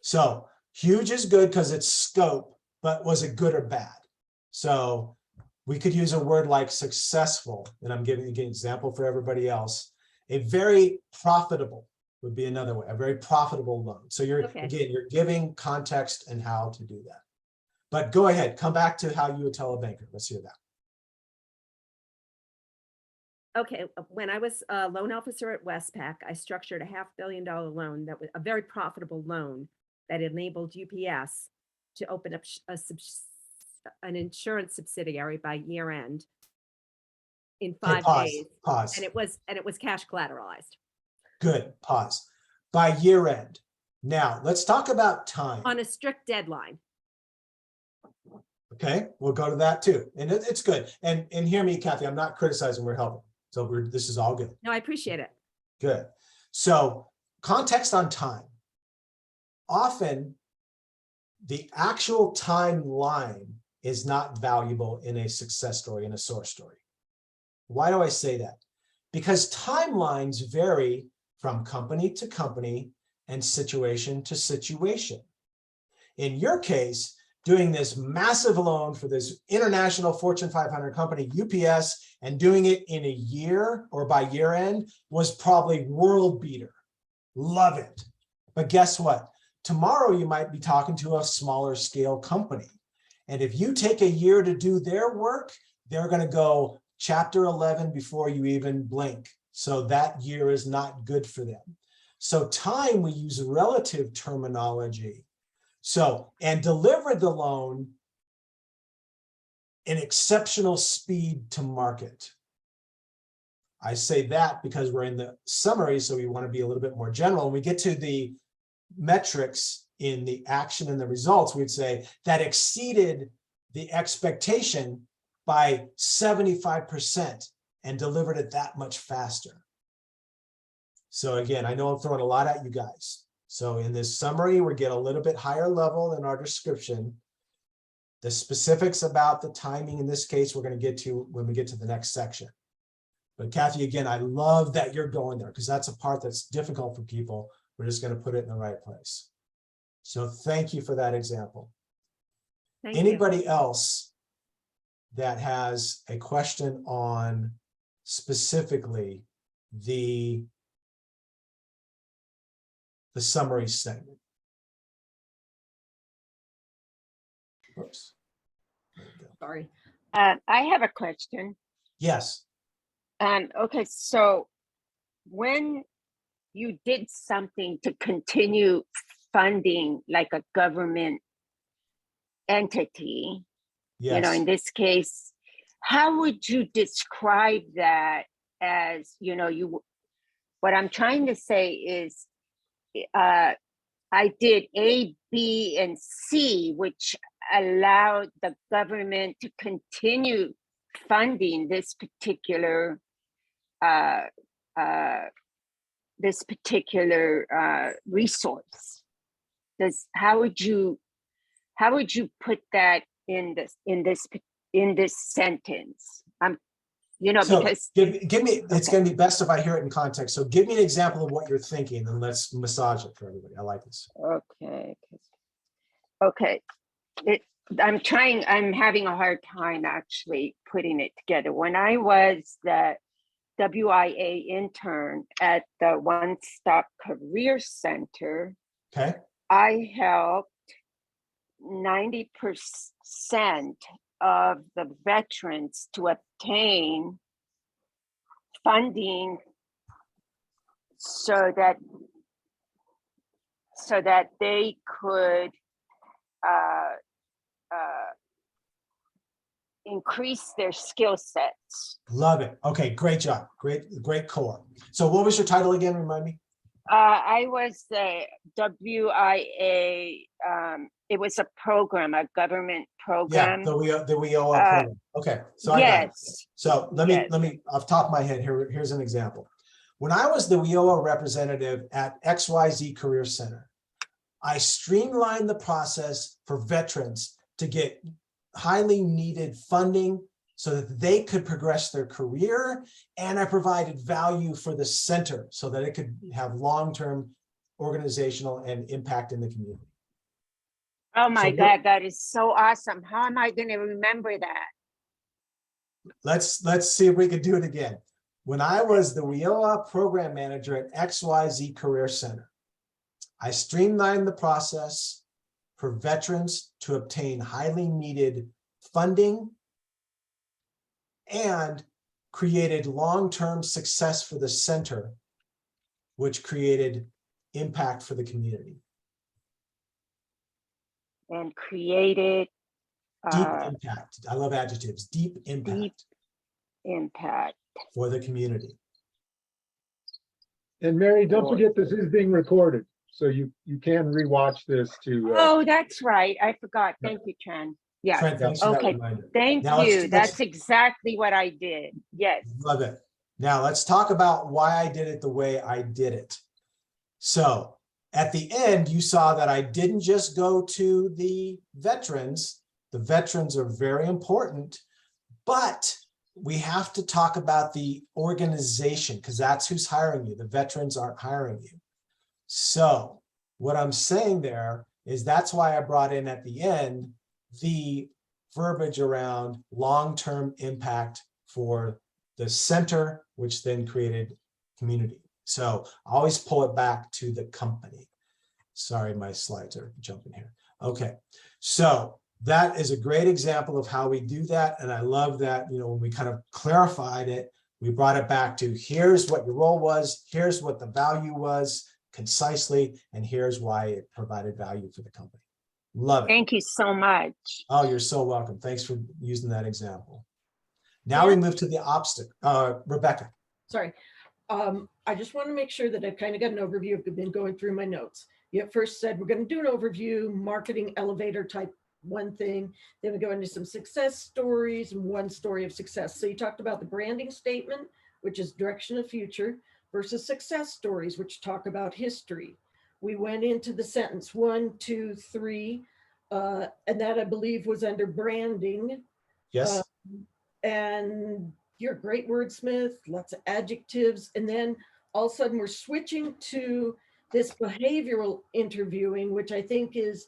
So huge is good because it's scope, but was it good or bad? So we could use a word like successful, and I'm giving you an example for everybody else. A very profitable would be another way, a very profitable loan. So again, you're giving context and how to do that. But go ahead, come back to how you would tell a banker. Let's hear that. Okay, when I was a loan officer at Westpac, I structured a $500 million loan that was a very profitable loan that enabled UPS to open up an insurance subsidiary by year end in Okay, 5 pause, days, pause. and it was cash collateralized Good, pause. By year end. Now, let's talk about time. on a strict deadline. Okay, we'll go to that too. And it's good. And hear me, Kathy, I'm not criticizing, we're helping. So this is all good. No, I appreciate it. Good. So context on time. Often the actual timeline is not valuable in a success story, in a source story. Why do I say that? Because timelines vary from company to company and situation to situation. In your case, doing this massive loan for this international Fortune 500 company, UPS, and doing it in a year or by year end was probably world beater. Love it. But guess what? Tomorrow you might be talking to a smaller scale company. And if you take a year to do their work, they're going to go chapter 11 before you even blink. So that year is not good for them. So time, we use relative terminology. So, and deliver the loan in exceptional speed to market. I say that because we're in the summary, so we want to be a little bit more general. When we get to the metrics in the action and the results, we'd say that exceeded the expectation by 75% and delivered it that much faster. So again, I know I'm throwing a lot at you guys. So in this summary, we get a little bit higher level in our description. The specifics about the timing in this case, we're going to get to when we get to the next section. But Kathy, again, I love that you're going there because that's a part that's difficult for people. We're just going to put it in the right place. So thank you for that example. Thank you. Anybody else that has a question on specifically the summary segment? Oops. There we go. Sorry. I have a question. Yes. Okay, so when you did something to continue funding like a government entity, you know, Yes. in this case, how would you describe that as, you know, what I'm trying to say is, I did A, B, and C, which allowed the government to continue funding this particular resource. How would you put that in this sentence? You know, So because give me, it's okay. going to be best if I hear it in context. So give me an example of what you're thinking and let's massage it for everybody. I like this. Okay. I'm having a hard time actually putting it together. When I was the WIA intern at the One Stop Career Center, Okay. I helped 90% of the veterans to obtain funding so that they could increase their skill sets. Love it. Okay, great job. Great core. So what was your title again? Remind me. I was the WIA. It was a program, a government program. Yeah, the WIOA program. Okay, so I got it. Yes. So let me off the top of my head here. Here's an example. When I was the WIOA representative at XYZ Career Center, I streamlined the process for veterans to get highly needed funding so that they could progress their career, and I provided value for the center so that it could have long-term organizational and impact in the community. Oh my So God, that is so awesome. How am I going to remember that? let's see if we can do it again. When I was the WIOA program manager at XYZ Career Center, I streamlined the process for veterans to obtain highly needed funding and created long-term success for the center, which created impact for the community. And created Deep impact. I love adjectives. Deep impact deep impact. for the community. And Mary, don't Cool. forget this is being recorded, so you can rewatch this to. Oh, that's right. I forgot. Yeah. Thank you, Tran. Yeah, Trent, thanks for that okay. reminder. Thank Now let's- you. That's exactly what I did. Yes. Love it. Now let's talk about why I did it the way I did it. So at the end, you saw that I didn't just go to the veterans. The veterans are very important, but we have to talk about the organization because that's who's hiring you. The veterans aren't hiring you. So what I'm saying there is that's why I brought in at the end the verbiage around long-term impact for the center, which then created community. So I always pull it back to the company. Sorry, my slides are jumping here. Okay, so that is a great example of how we do that. And I love that, you know, when we kind of clarified it, we brought it back to here's what your role was, here's what the value was concisely, and here's why it provided value for the company. Love it. Thank you so much. Oh, you're so welcome. Thanks for using that example. Now we move to the obstacle. Rebecca. Sorry. I just want to make sure that I've kind of got an overview. I've been going through my notes. You at first said we're going to do an overview, marketing elevator type one thing. Then we go into some success stories and one story of success. So you talked about the branding statement, which is direction of future, versus success stories, which talk about history. We went into the sentence 1, 2, 3, and that I believe was under branding. Yes. And you're a great wordsmith, lots of adjectives. And then all of a sudden we're switching to this behavioral interviewing, which I think is,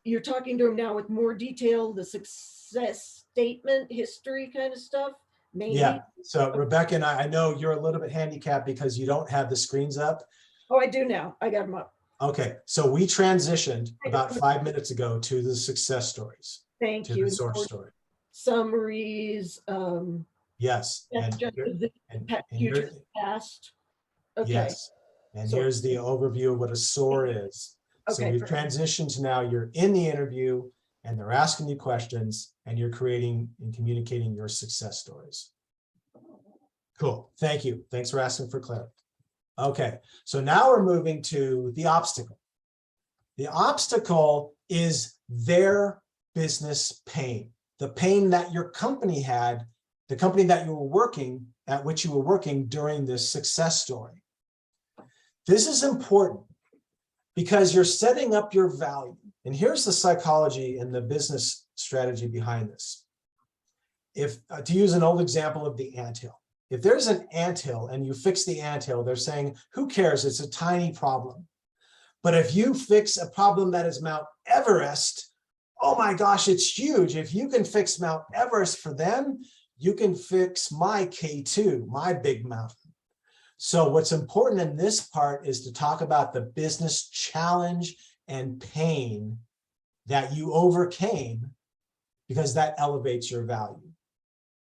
you're talking to them now with more detail, the success statement, history kind of stuff. Maybe. Yeah. So Rebecca and I know you're a little bit handicapped because you don't have the screens up. Oh, I do now. I got them up. Okay. So we transitioned about 5 minutes ago to the success stories. Thank To you. the source story. Summaries. Yes. And, Future, past. Okay. yes. And So- here's the overview of what a SOAR is. So Okay, we've perfect. transitioned to now you're in the interview and they're asking you questions and you're creating and communicating your success stories. Cool. Thank you. Thanks for asking for clarity. Okay. So now we're moving to the obstacle. The obstacle is their business pain, the pain that your company had, the company that you were working at which you were working during this success story. This is important because you're setting up your value. And here's the psychology and the business strategy behind this. If to use an old example of the anthill, if there's an anthill and you fix the anthill, they're saying, who cares? It's a tiny problem. But if you fix a problem that is Mount Everest, oh my gosh, it's huge. If you can fix Mount Everest for them, you can fix my K2, my big mountain. So what's important in this part is to talk about the business challenge and pain that you overcame because that elevates your value.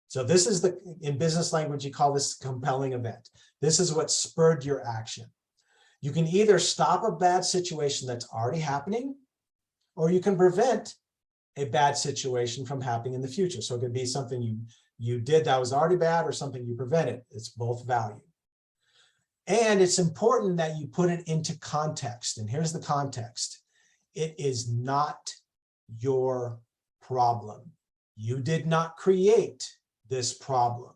So this is the, in business language, you call this compelling event. This is what spurred your action. You can either stop a bad situation that's already happening, or you can prevent a bad situation from happening in the future. So it could be something you did that was already bad or something you prevented. It's both value. And it's important that you put it into context. And here's the context. It is not your problem. You did not create this problem.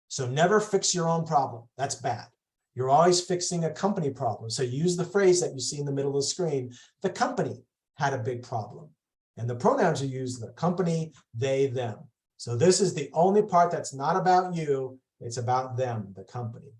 So never fix your own problem. That's bad. You're always fixing a company problem. So use the phrase that you see in the middle of the screen. The company had a big problem. And the pronouns you use, the company, they, them. So this is the only part that's not about you. It's about them, the company.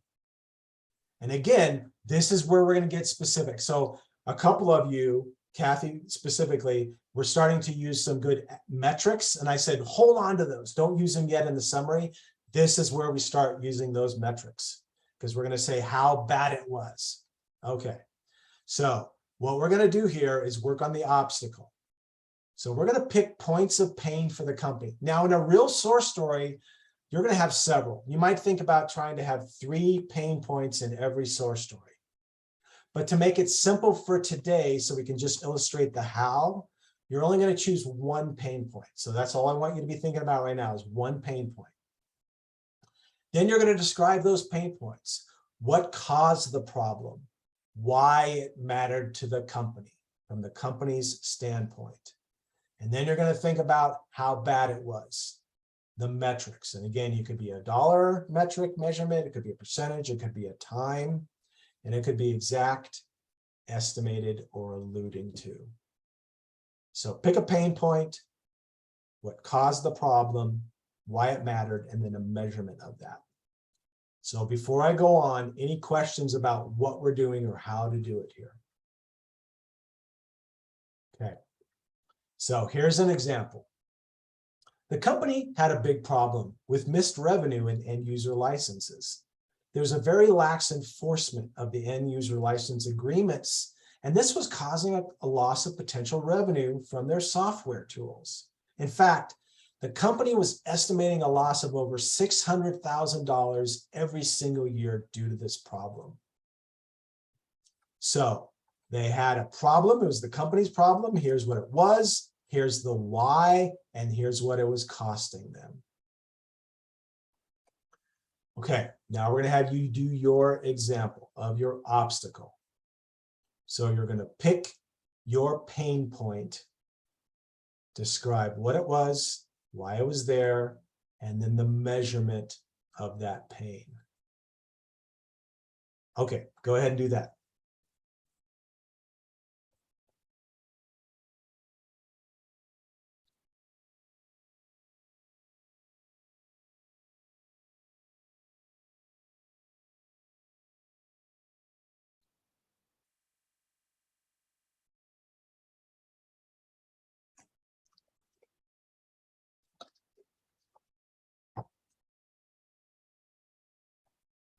And again, this is where we're going to get specific. So a couple of you, Kathy specifically, we're starting to use some good metrics. And I said, hold on to those. Don't use them yet in the summary. This is where we start using those metrics because we're going to say how bad it was. Okay. So what we're going to do here is work on the obstacle. So we're going to pick points of pain for the company. Now, in a real source story, you're going to have several. You might think about trying to have 3 pain points in every source story. But to make it simple for today, so we can just illustrate the how, you're only going to choose 1 pain point. So that's all I want you to be thinking about right now is 1 pain point. Then you're going to describe those pain points. What caused the problem? Why it mattered to the company from the company's standpoint. And then you're going to think about how bad it was, the metrics. And again, you could be a dollar metric measurement, it could be a percentage, it could be a time, and it could be exact, estimated, or alluding to. So pick a pain point, what caused the problem, why it mattered, and then a measurement of that. So before I go on, any questions about what we're doing or how to do it here? Okay, so here's an example. The company had a big problem with missed revenue in end user licenses. There's a very lax enforcement of the end user license agreements, and this was causing a loss of potential revenue from their software tools. In fact, the company was estimating a loss of over $600,000 every single year due to this problem. So they had a problem. It was the company's problem. Here's what it was. Here's the why, and here's what it was costing them. Okay, now we're going to have you do your example of your obstacle. So you're going to pick your pain point, describe what it was, why it was there, and then the measurement of that pain. Okay, go ahead and do that.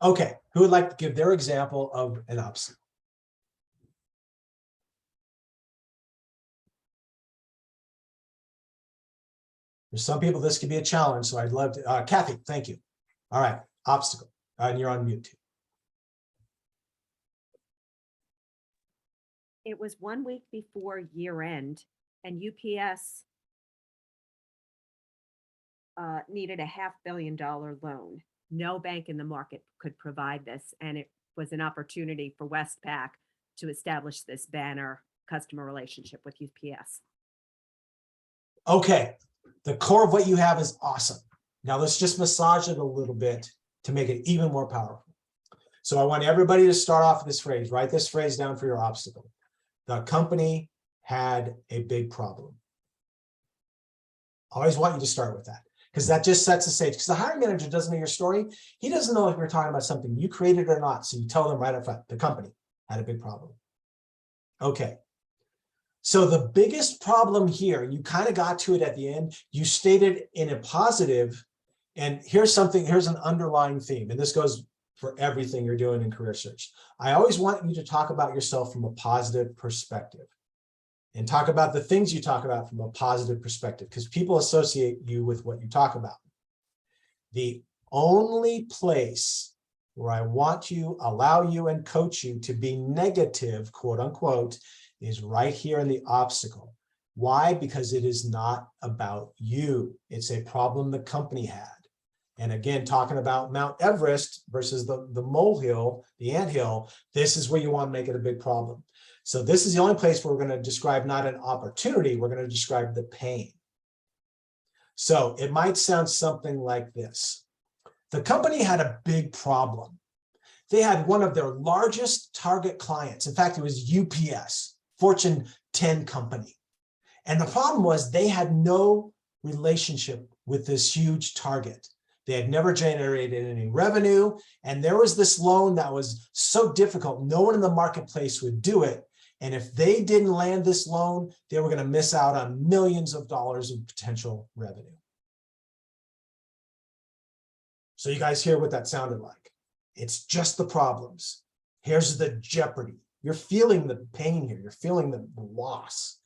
Okay, who would like to give their example of an obstacle? For some people, this could be a challenge, so I'd love to, Kathy, thank you. All right, obstacle, and you're on mute too. It was 1 week before year end, and UPS needed a $500 million loan. No bank in the market could provide this, and it was an opportunity for Westpac to establish this banner customer relationship with UPS. Okay, the core of what you have is awesome. Now let's just massage it a little bit to make it even more powerful. So I want everybody to start off with this phrase. Write this phrase down for your obstacle. The company had a big problem. I always want you to start with that, because that just sets the stage. Because the hiring manager doesn't know your story. He doesn't know if you're talking about something you created or not. So you tell them right up front, the company had a big problem. Okay. So the biggest problem here, you kind of got to it at the end. You stated in a positive, and here's an underlying theme, and this goes for everything you're doing in career search. I always want you to talk about yourself from a positive perspective and talk about the things you talk about from a positive perspective, because people associate you with what you talk about. The only place where I want to allow you and coach you to be negative, quote unquote, is right here in the obstacle. Why? Because it is not about you. It's a problem the company had. And again, talking about Mount Everest versus the molehill, the anthill, this is where you want to make it a big problem. So this is the only place where we're going to describe not an opportunity, we're going to describe the pain. So it might sound something like this. The company had a big problem. They had one of their largest target clients. In fact, it was UPS, Fortune 10 company. And the problem was they had no relationship with this huge target. They had never generated any revenue. And there was this loan that was so difficult, no one in the marketplace would do it. And if they didn't land this loan, they were going to miss out on millions of dollars of potential revenue. So you guys hear what that sounded like. It's just the problems. Here's the jeopardy. You're feeling the pain here. You're feeling the loss.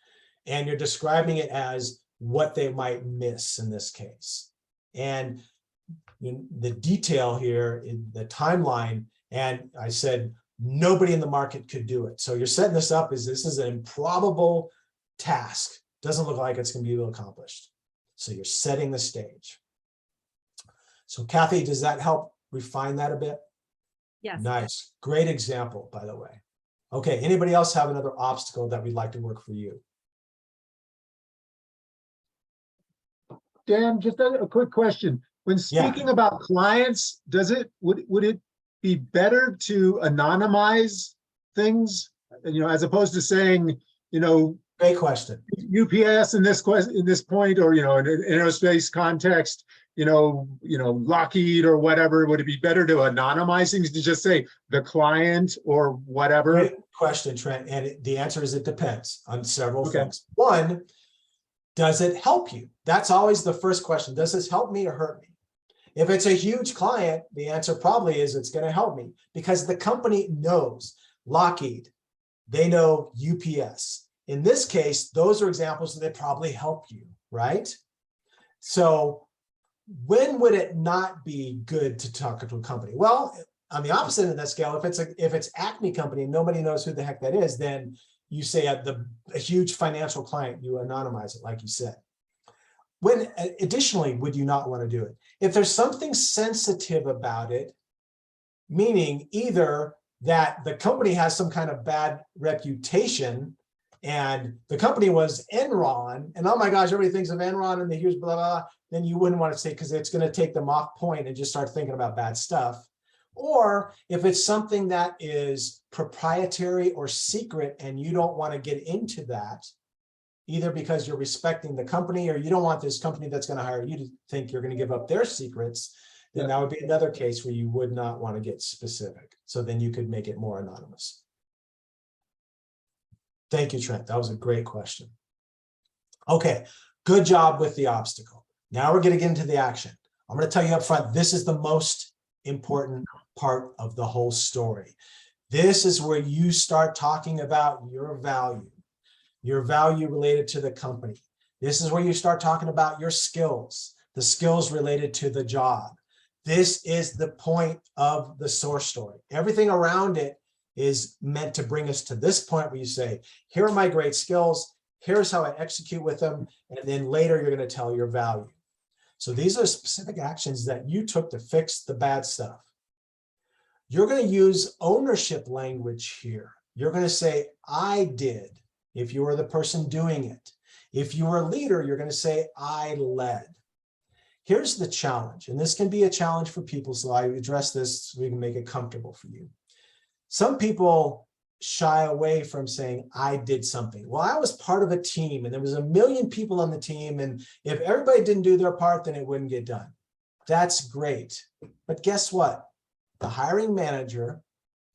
And you're describing it as what they might miss in this case. And the detail here in the timeline, and I said nobody in the market could do it. So you're setting this up as this is an improbable task. Doesn't look like it's going to be accomplished. So you're setting the stage. So Kathy, does that help refine that a bit? Yes. Nice. Great example, by the way. Okay, anybody else have another obstacle that we'd like to work for you? Dan, just a quick question. When Yeah. speaking about clients, would it be better to anonymize things, as opposed to saying, Great question. UPS in this point, or in an aerospace context, Lockheed or whatever? Would it be better to anonymize things, to just say the client or whatever? Great question, Trent. And the answer is it depends on several Okay. things. One, does it help you? That's always the first question. Does this help me or hurt me? If it's a huge client, the answer probably is it's going to help me, because the company knows Lockheed, they know UPS. In this case, those are examples that probably help you, right? So when would it not be good to talk to a company? Well, on the opposite end of that scale, if it's Acme company and nobody knows who the heck that is, then you say a huge financial client, you anonymize it, like you said. When additionally, would you not want to do it? If there's something sensitive about it, meaning either that the company has some kind of bad reputation, and the company was Enron, and oh my gosh, everybody thinks of Enron and the huge blah, blah, blah, then you wouldn't want to say, because it's going to take them off point and just start thinking about bad stuff. Or if it's something that is proprietary or secret and you don't want to get into that, either because you're respecting the company or you don't want this company that's going to hire you to think you're going to give up their secrets, then that would be another case where you would not want to get specific. So then you could make it more anonymous. Thank you, Trent. That was a great question. Okay, good job with the obstacle. Now we're going to get into the action. I'm going to tell you up front, this is the most important part of the whole story. This is where you start talking about your value related to the company. This is where you start talking about your skills, the skills related to the job. This is the point of the source story. Everything around it is meant to bring us to this point where you say, here are my great skills, here's how I execute with them, and then later you're going to tell your value. So these are specific actions that you took to fix the bad stuff. You're going to use ownership language here. You're going to say, I did, if you were the person doing it. If you were a leader, you're going to say, I led. Here's the challenge, and this can be a challenge for people, so I address this so we can make it comfortable for you. Some people shy away from saying, I did something. Well, I was part of a team and there was 1 million people on the team, and if everybody didn't do their part, then it wouldn't get done. That's great. But guess what? The hiring manager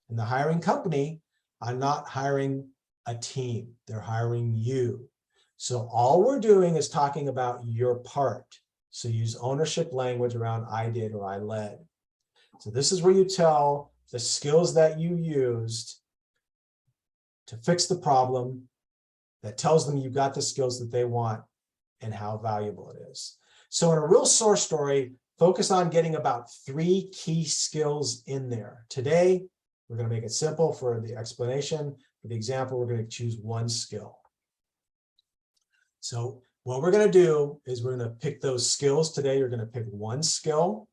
and the hiring company are not hiring a team. They're hiring you. So all we're doing is talking about your part. So use ownership language around I did or I led. So this is where you tell the skills that you used to fix the problem, that tells them you got the skills that they want and how valuable it is. So in a real source story, focus on getting about 3 key skills in there. Today, we're going to make it simple for the explanation. For the example, we're going to choose 1 skill. So what we're going to do is we're going to pick those skills today. You're going to pick 1 skill.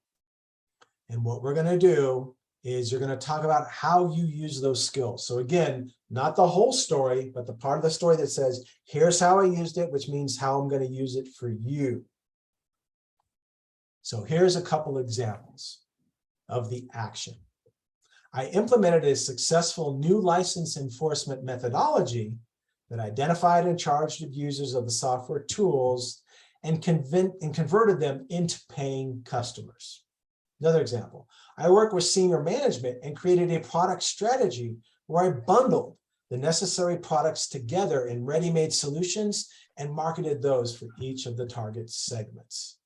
And what we're going to do is you're going to talk about how you use those skills. So again, not the whole story, but the part of the story that says, here's how I used it, which means how I'm going to use it for you. So here's a couple examples of the action. I implemented a successful new license enforcement methodology that identified and charged abusers of the software tools and converted them into paying customers. Another example, I worked with senior management and created a product strategy where I bundled the necessary products together in ready-made solutions and marketed those for each of the target segments.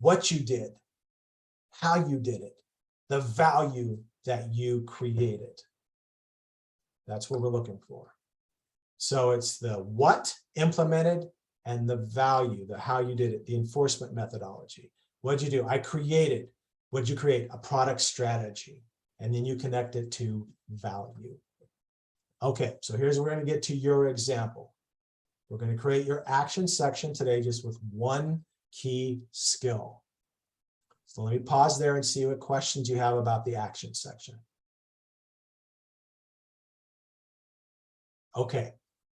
What you did, how you did it, the value that you created. That's what we're looking for. So it's the what implemented and the value, the how you did it, the enforcement methodology. What'd you do? I created. What'd you create? A product strategy. And then you connect it to value. Okay, so here's where we're going to get to your example. We're going to create your action section today just with one key skill. So let me pause there and see what questions you have about the action section. Okay,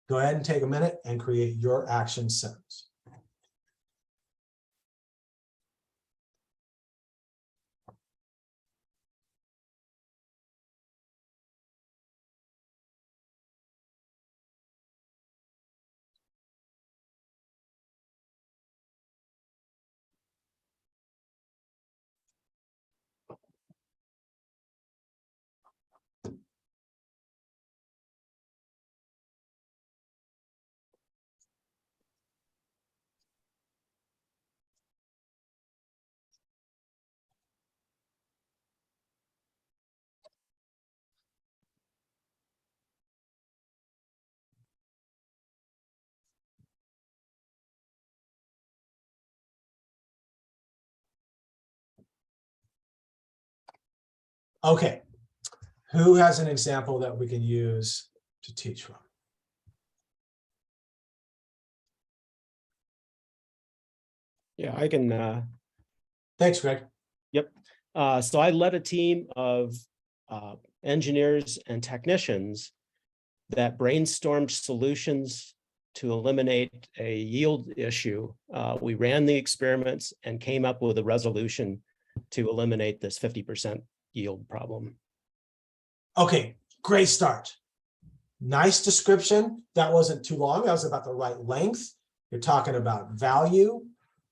go ahead and take a minute and create your action sentence. Okay, who has an example that we can use to teach from? Yeah, I can. Thanks, Greg. Yep. So I led a team of engineers and technicians that brainstormed solutions to eliminate a yield issue. We ran the experiments and came up with a resolution to eliminate this 50% yield problem. Okay, great start. Nice description. That wasn't too long. That was about the right length. You're talking about value.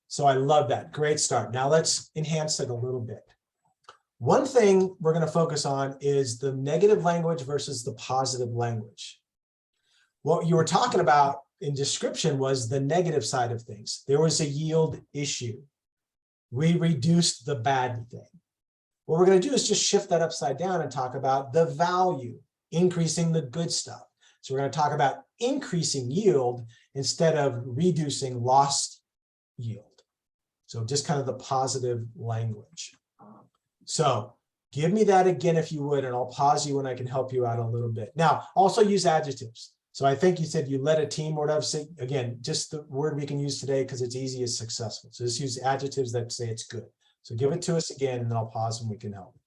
So I love that. Great start. Now let's enhance it a little bit. One thing we're going to focus on is the negative language versus the positive language. What you were talking about in description was the negative side of things. There was a yield issue. We reduced the bad thing. What we're going to do is just shift that upside down and talk about the value, increasing the good stuff. So we're going to talk about increasing yield instead of reducing lost yield. So just kind of the positive language. So give me that again, if you would, and I'll pause you when I can help you out a little bit. Now, also use adjectives. So I think you said you led a team or whatever. So again, just the word we can use today because it's easy is successful. So just use adjectives that say it's good. So give it to us again, and then I'll pause and we can help.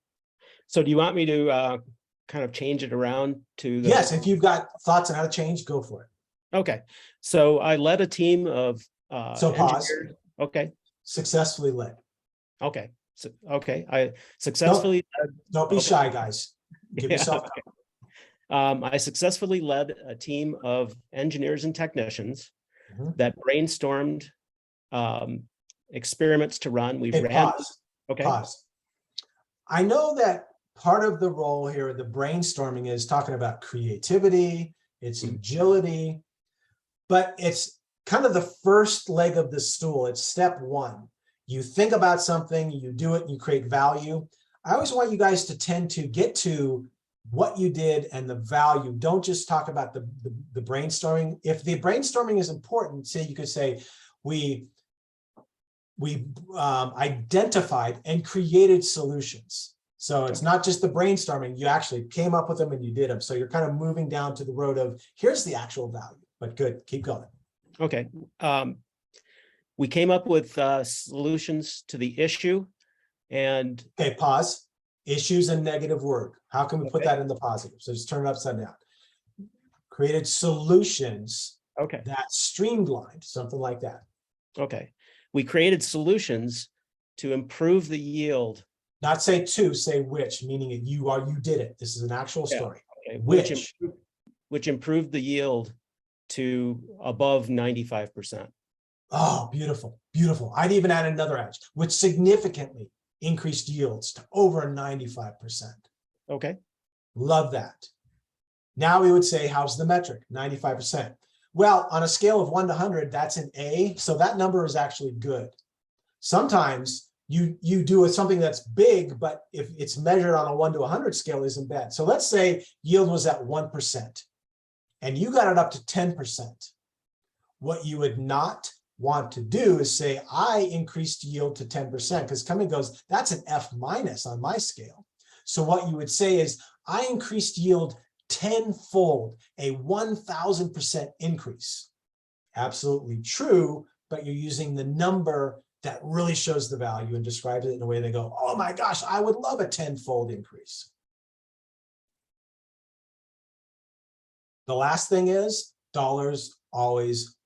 So do you want me to kind of change it around to the... Yes, if you've got thoughts on how to change, go for it. Okay. So I led a team of So pause. engineers. Okay. Successfully led. Okay. So, okay. I successfully... Don't be shy, guys. Give Yeah, yourself okay. I successfully led a team of engineers and technicians that brainstormed experiments to run. We ran. Pause. Okay. Pause. I know that part of the role here, the brainstorming, is talking about creativity, it's agility, but it's kind of the first leg of the stool. It's step one. You think about something, you do it, and you create value. I always want you guys to tend to get to what you did and the value. Don't just talk about the brainstorming. If the brainstorming is important, say you could say, we identified and created solutions. So it's not just the brainstorming, you actually came up with them and you did them. So you're kind of moving down to the road of here's the actual value, but good, keep going. Okay. We came up with solutions to the issue and... Okay, pause. Issues and negative word. How can we put that in the positive? So just turn it upside down. Created solutions that streamlined, something like that. Okay. We created solutions to improve the yield. Not say to, say which, meaning you did it. This is an actual story. Okay. Which improved the yield to above 95%. Oh, beautiful, beautiful. I'd even add another edge, which significantly increased yields to over 95%. Okay. Love that. Now we would say, how's the metric? 95%. Well, on a scale of 1 to 100, that's an A. So that number is actually good. Sometimes you do something that's big, but if it's measured on a 1 to 100 scale, isn't bad. So let's say yield was at 1% and you got it up to 10%. What you would not want to do is say, I increased yield to 10%, because company goes, that's an F- on my scale. So what you would say is, I increased yield tenfold, a 1000% increase. Absolutely true, but you're using the number that really shows the value and describes it in a way they go, oh my gosh, I would love a tenfold increase. The last thing is, dollars always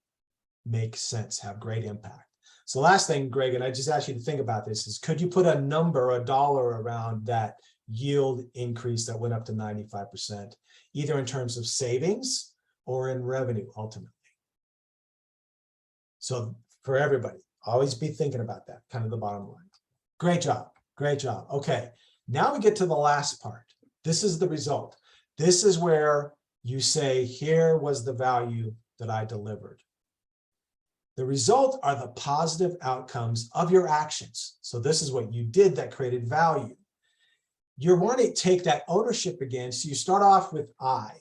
make sense, have great impact. So last thing, Greg, and I just asked you to think about this, is could you put a number, a dollar around that yield increase that went up to 95%, either in terms of savings or in revenue ultimately? So for everybody, always be thinking about that, kind of the bottom line. Great job, great job. Okay, now we get to the last part. This is the result. This is where you say, here was the value that I delivered. The result are the positive outcomes of your actions. So this is what you did that created value. You want to take that ownership again. So you start off with I,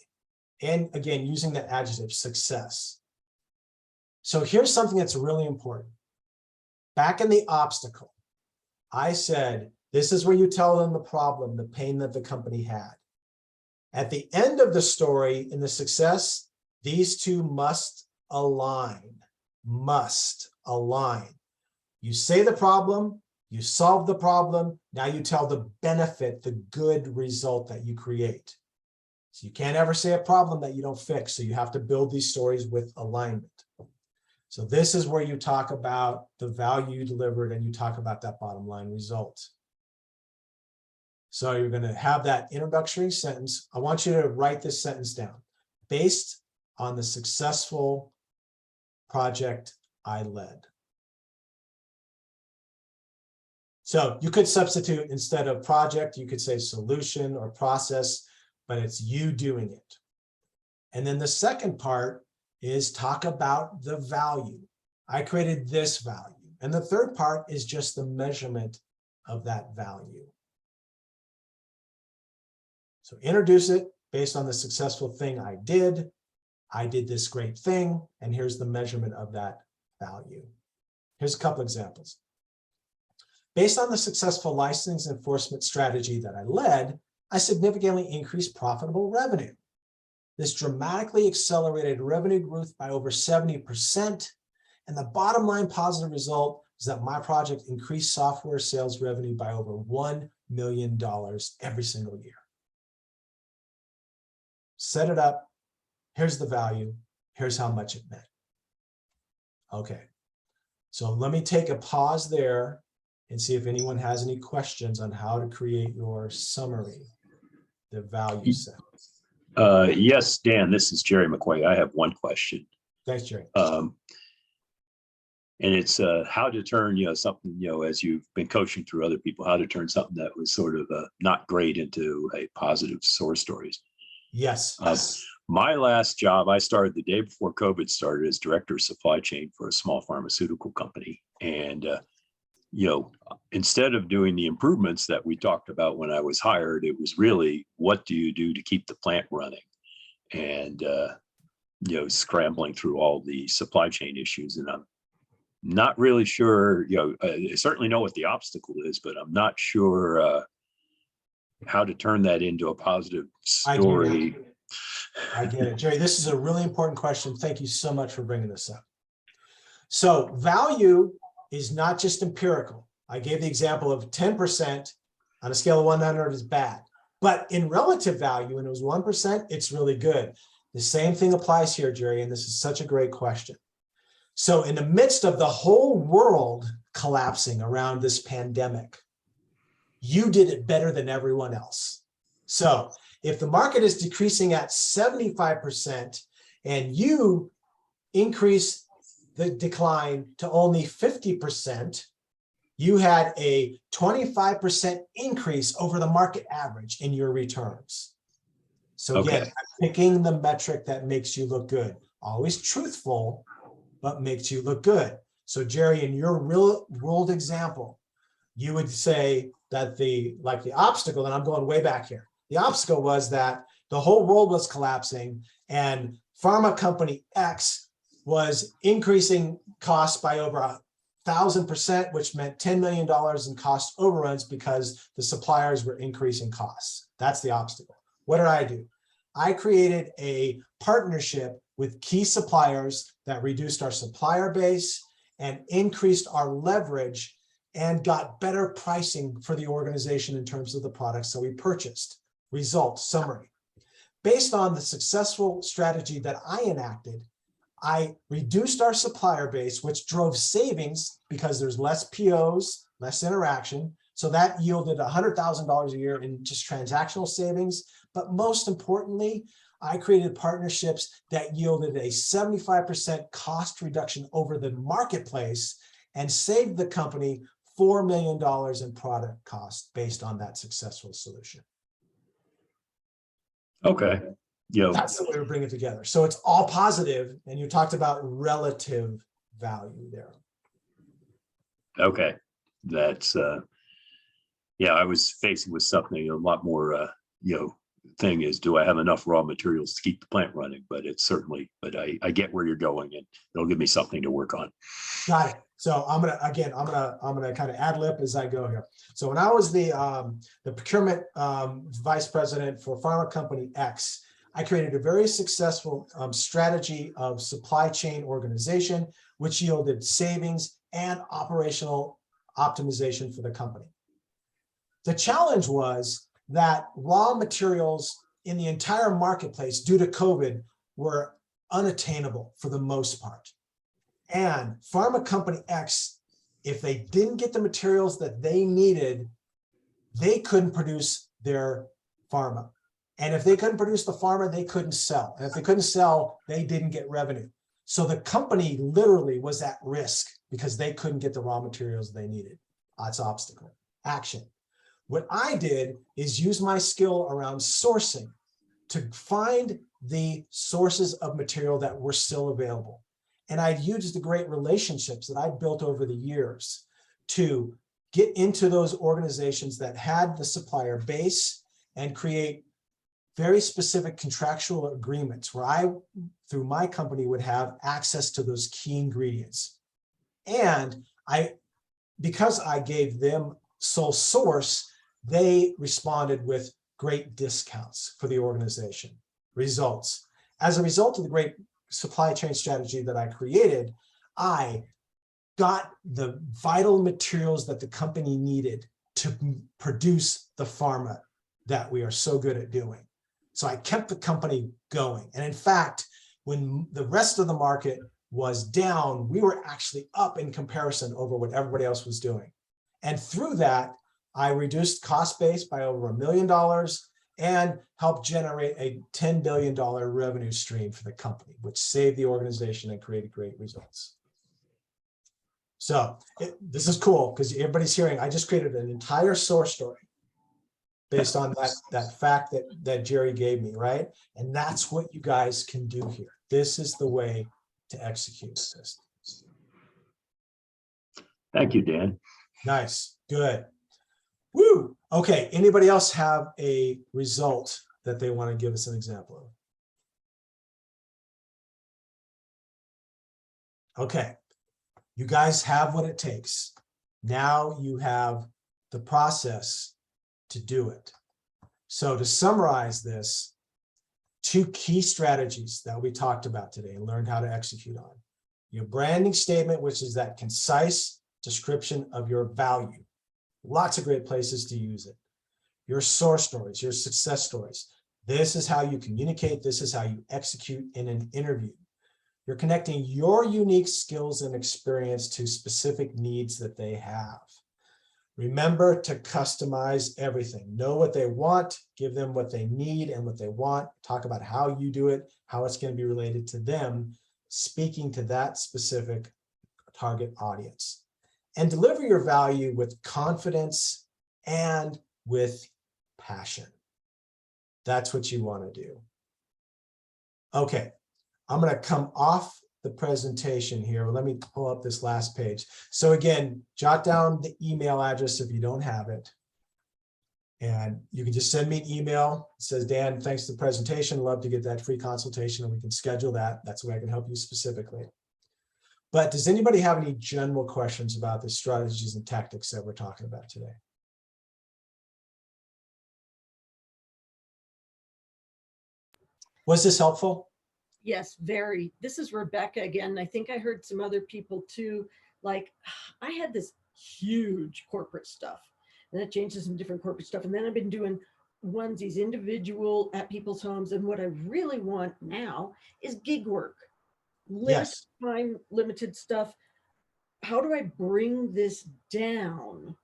and again, using that adjective, success. So here's something that's really important. Back in the obstacle, I said, this is where you tell them the problem, the pain that the company had. At the end of the story, in the success, these two must align, must align. You say the problem, you solve the problem, now you tell the benefit, the good result that you create. So you can't ever say a problem that you don't fix, so you have to build these stories with alignment. So this is where you talk about the value you delivered and you talk about that bottom line result. So you're going to have that introductory sentence. I want you to write this sentence down. Based on the successful project I led. So you could substitute, instead of project, you could say solution or process, but it's you doing it. And then the second part is talk about the value. I created this value. And the third part is just the measurement of that value. So introduce it based on the successful thing I did. I did this great thing, and here's the measurement of that value. Here's a couple examples. Based on the successful license enforcement strategy that I led, I significantly increased profitable revenue. This dramatically accelerated revenue growth by over 70%. And the bottom line positive result is that my project increased software sales revenue by over $1 million every single year. Set it up. Here's the value. Here's how much it meant. Okay. So let me take a pause there and see if anyone has any questions on how to create your summary, the value set. Yes, Dan, this is Jerry McQuay. I have one question. Thanks, Jerry. And it's how to turn, something, as you've been coaching through other people, how to turn something that was sort of not great into a positive source stories. Yes. My last job, I started the day before COVID started as director of supply chain for a small pharmaceutical company. And, instead of doing the improvements that we talked about when I was hired, it was really, what do you do to keep the plant running? And, scrambling through all the supply chain issues. And I'm not really sure, I certainly know what the obstacle is, but I'm not sure how to turn that into a positive story. I get it. Jerry, this is a really important question. Thank you so much for bringing this up. So value is not just empirical. I gave the example of 10% on a scale of 1 to 100 is bad, but in relative value, when it was 1%, it's really good. The same thing applies here, Jerry, and this is such a great question. So in the midst of the whole world collapsing around this pandemic, you did it better than everyone else. So if the market is decreasing at 75% and you increase the decline to only 50%, you had a 25% increase over the market average in your returns. So again, Okay. picking the metric that makes you look good, always truthful, but makes you look good. So Jerry, in your real world example, you would say that the obstacle, and I'm going way back here, the obstacle was that the whole world was collapsing and pharma company X was increasing costs by over 1,000%, which meant $10 million in cost overruns because the suppliers were increasing costs. That's the obstacle. What did I do? I created a partnership with key suppliers that reduced our supplier base and increased our leverage and got better pricing for the organization in terms of the products that we purchased. Result summary. Based on the successful strategy that I enacted, I reduced our supplier base, which drove savings because there's less POs, less interaction. So that yielded $100,000 a year in just transactional savings. But most importantly, I created partnerships that yielded a 75% cost reduction over the marketplace and saved the company $4 million in product cost based on that successful solution. Okay. That's the way we bring it together. So it's all positive, and you talked about relative value there. Okay. That's, yeah, I was facing with something a lot more, thing is, do I have enough raw materials to keep the plant running? But it's certainly, but I get where you're going, and it'll give me something to work on. Got it. So I'm gonna kind of ad lib as I go here. So when I was the procurement vice president for pharma company X, I created a very successful strategy of supply chain organization, which yielded savings and operational optimization for the company. The challenge was that raw materials in the entire marketplace due to COVID were unattainable for the most part. And pharma company X, if they didn't get the materials that they needed, they couldn't produce their pharma. And if they couldn't produce the pharma, they couldn't sell. And if they couldn't sell, they didn't get revenue. So the company literally was at risk because they couldn't get the raw materials they needed. That's obstacle. Action. What I did is use my skill around sourcing to find the sources of material that were still available. And I used the great relationships that I built over the years to get into those organizations that had the supplier base and create very specific contractual agreements where I, through my company, would have access to those key ingredients. And because I gave them sole source, they responded with great discounts for the organization. Results. As a result of the great supply chain strategy that I created, I got the vital materials that the company needed to produce the pharma that we are so good at doing. So I kept the company going. And in fact, when the rest of the market was down, we were actually up in comparison over what everybody else was doing. And through that, I reduced cost base by over $1 million and helped generate a $10 billion revenue stream for the company, which saved the organization and created great results. So this is cool because everybody's hearing, I just created an entire source story based on that fact that Jerry gave me, right? And that's what you guys can do here. This is the way to execute this. Thank you, Dan. Nice, good. Woo! Okay, anybody else have a result that they want to give us an example of? Okay, you guys have what it takes. Now you have the process to do it. So to summarize this, 2 key strategies that we talked about today and learned how to execute on. Your branding statement, which is that concise description of your value. Lots of great places to use it. Your source stories, your success stories. This is how you communicate. This is how you execute in an interview. You're connecting your unique skills and experience to specific needs that they have. Remember to customize everything. Know what they want, give them what they need and what they want. Talk about how you do it, how it's going to be related to them, speaking to that specific target audience. And deliver your value with confidence and with passion. That's what you want to do. Okay, I'm going to come off the presentation here. Let me pull up this last page. So again, jot down the email address if you don't have it. And you can just send me an email. It says, Dan, thanks for the presentation. Love to get that free consultation and we can schedule that. That's the way I can help you specifically. But does anybody have any general questions about the strategies and tactics that we're talking about today? Was this helpful? Yes, very. This is Rebecca again. I think I heard some other people too. Like, I had this huge corporate stuff, and that changes some different corporate stuff. And then I've been doing onesies individual at people's homes. And what I really want now is gig work, limited Yes. time, limited stuff. How do I bring this down?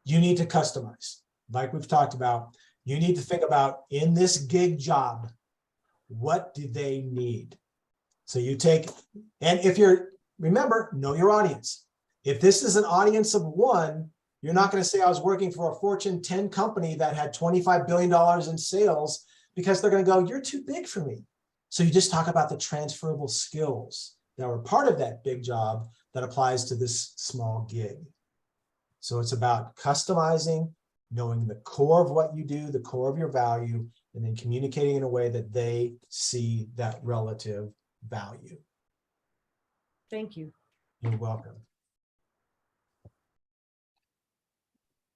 You need to customize. Like we've talked about, you need to think about, in this gig job, what do they need? So you take, and if you're, remember, know your audience. If this is an audience of one, you're not going to say I was working for a Fortune 10 company that had $25 billion in sales, because they're going to go, you're too big for me. So you just talk about the transferable skills that were part of that big job that applies to this small gig. So it's about customizing, knowing the core of what you do, the core of your value, and then communicating in a way that they see that relative value. Thank you. You're welcome.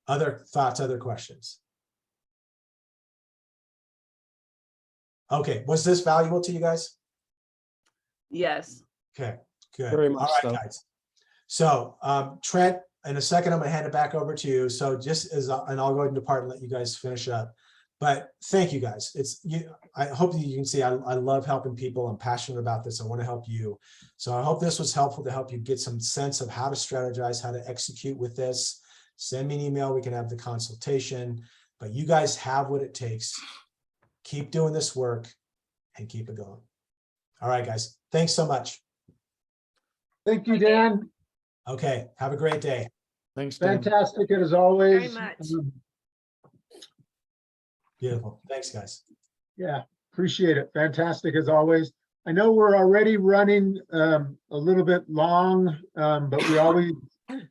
Other thoughts, other questions? Okay, was this valuable to you guys? Yes. Okay, good. Very much All right, so. guys. So Trent, in a second, I'm gonna hand it back over to you. So just as, and I'll go ahead and depart and let you guys finish up. But thank you guys. It's you. I hope that you can see I love helping people. I'm passionate about this. I want to help you. So I hope this was helpful to help you get some sense of how to strategize, how to execute with this. Send me an email. We can have the consultation. But you guys have what it takes. Keep doing this work and keep it going. All right, guys. Thanks so much. Thank you, Dan. Okay. Have a great day. Thanks, Dan. Fantastic as always. Very much. Beautiful. Thanks, guys. Yeah, appreciate it. Fantastic as always. I know we're already running a little bit long, but we always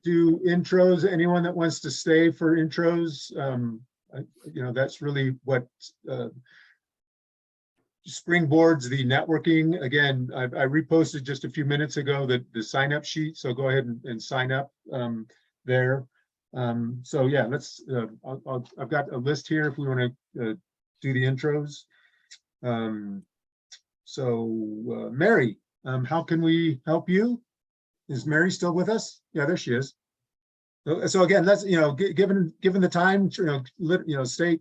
do intros. Anyone that wants to stay for intros, you know, that's really what springboards the networking. Again, I reposted just a few minutes ago the sign up sheet, so go ahead and sign up there. So yeah, let's. I've got a list here if we want to do the intros. Mary, how can we help you? Is Mary still with us? Yeah, there she is. So again, let's, you know, given the time, you know,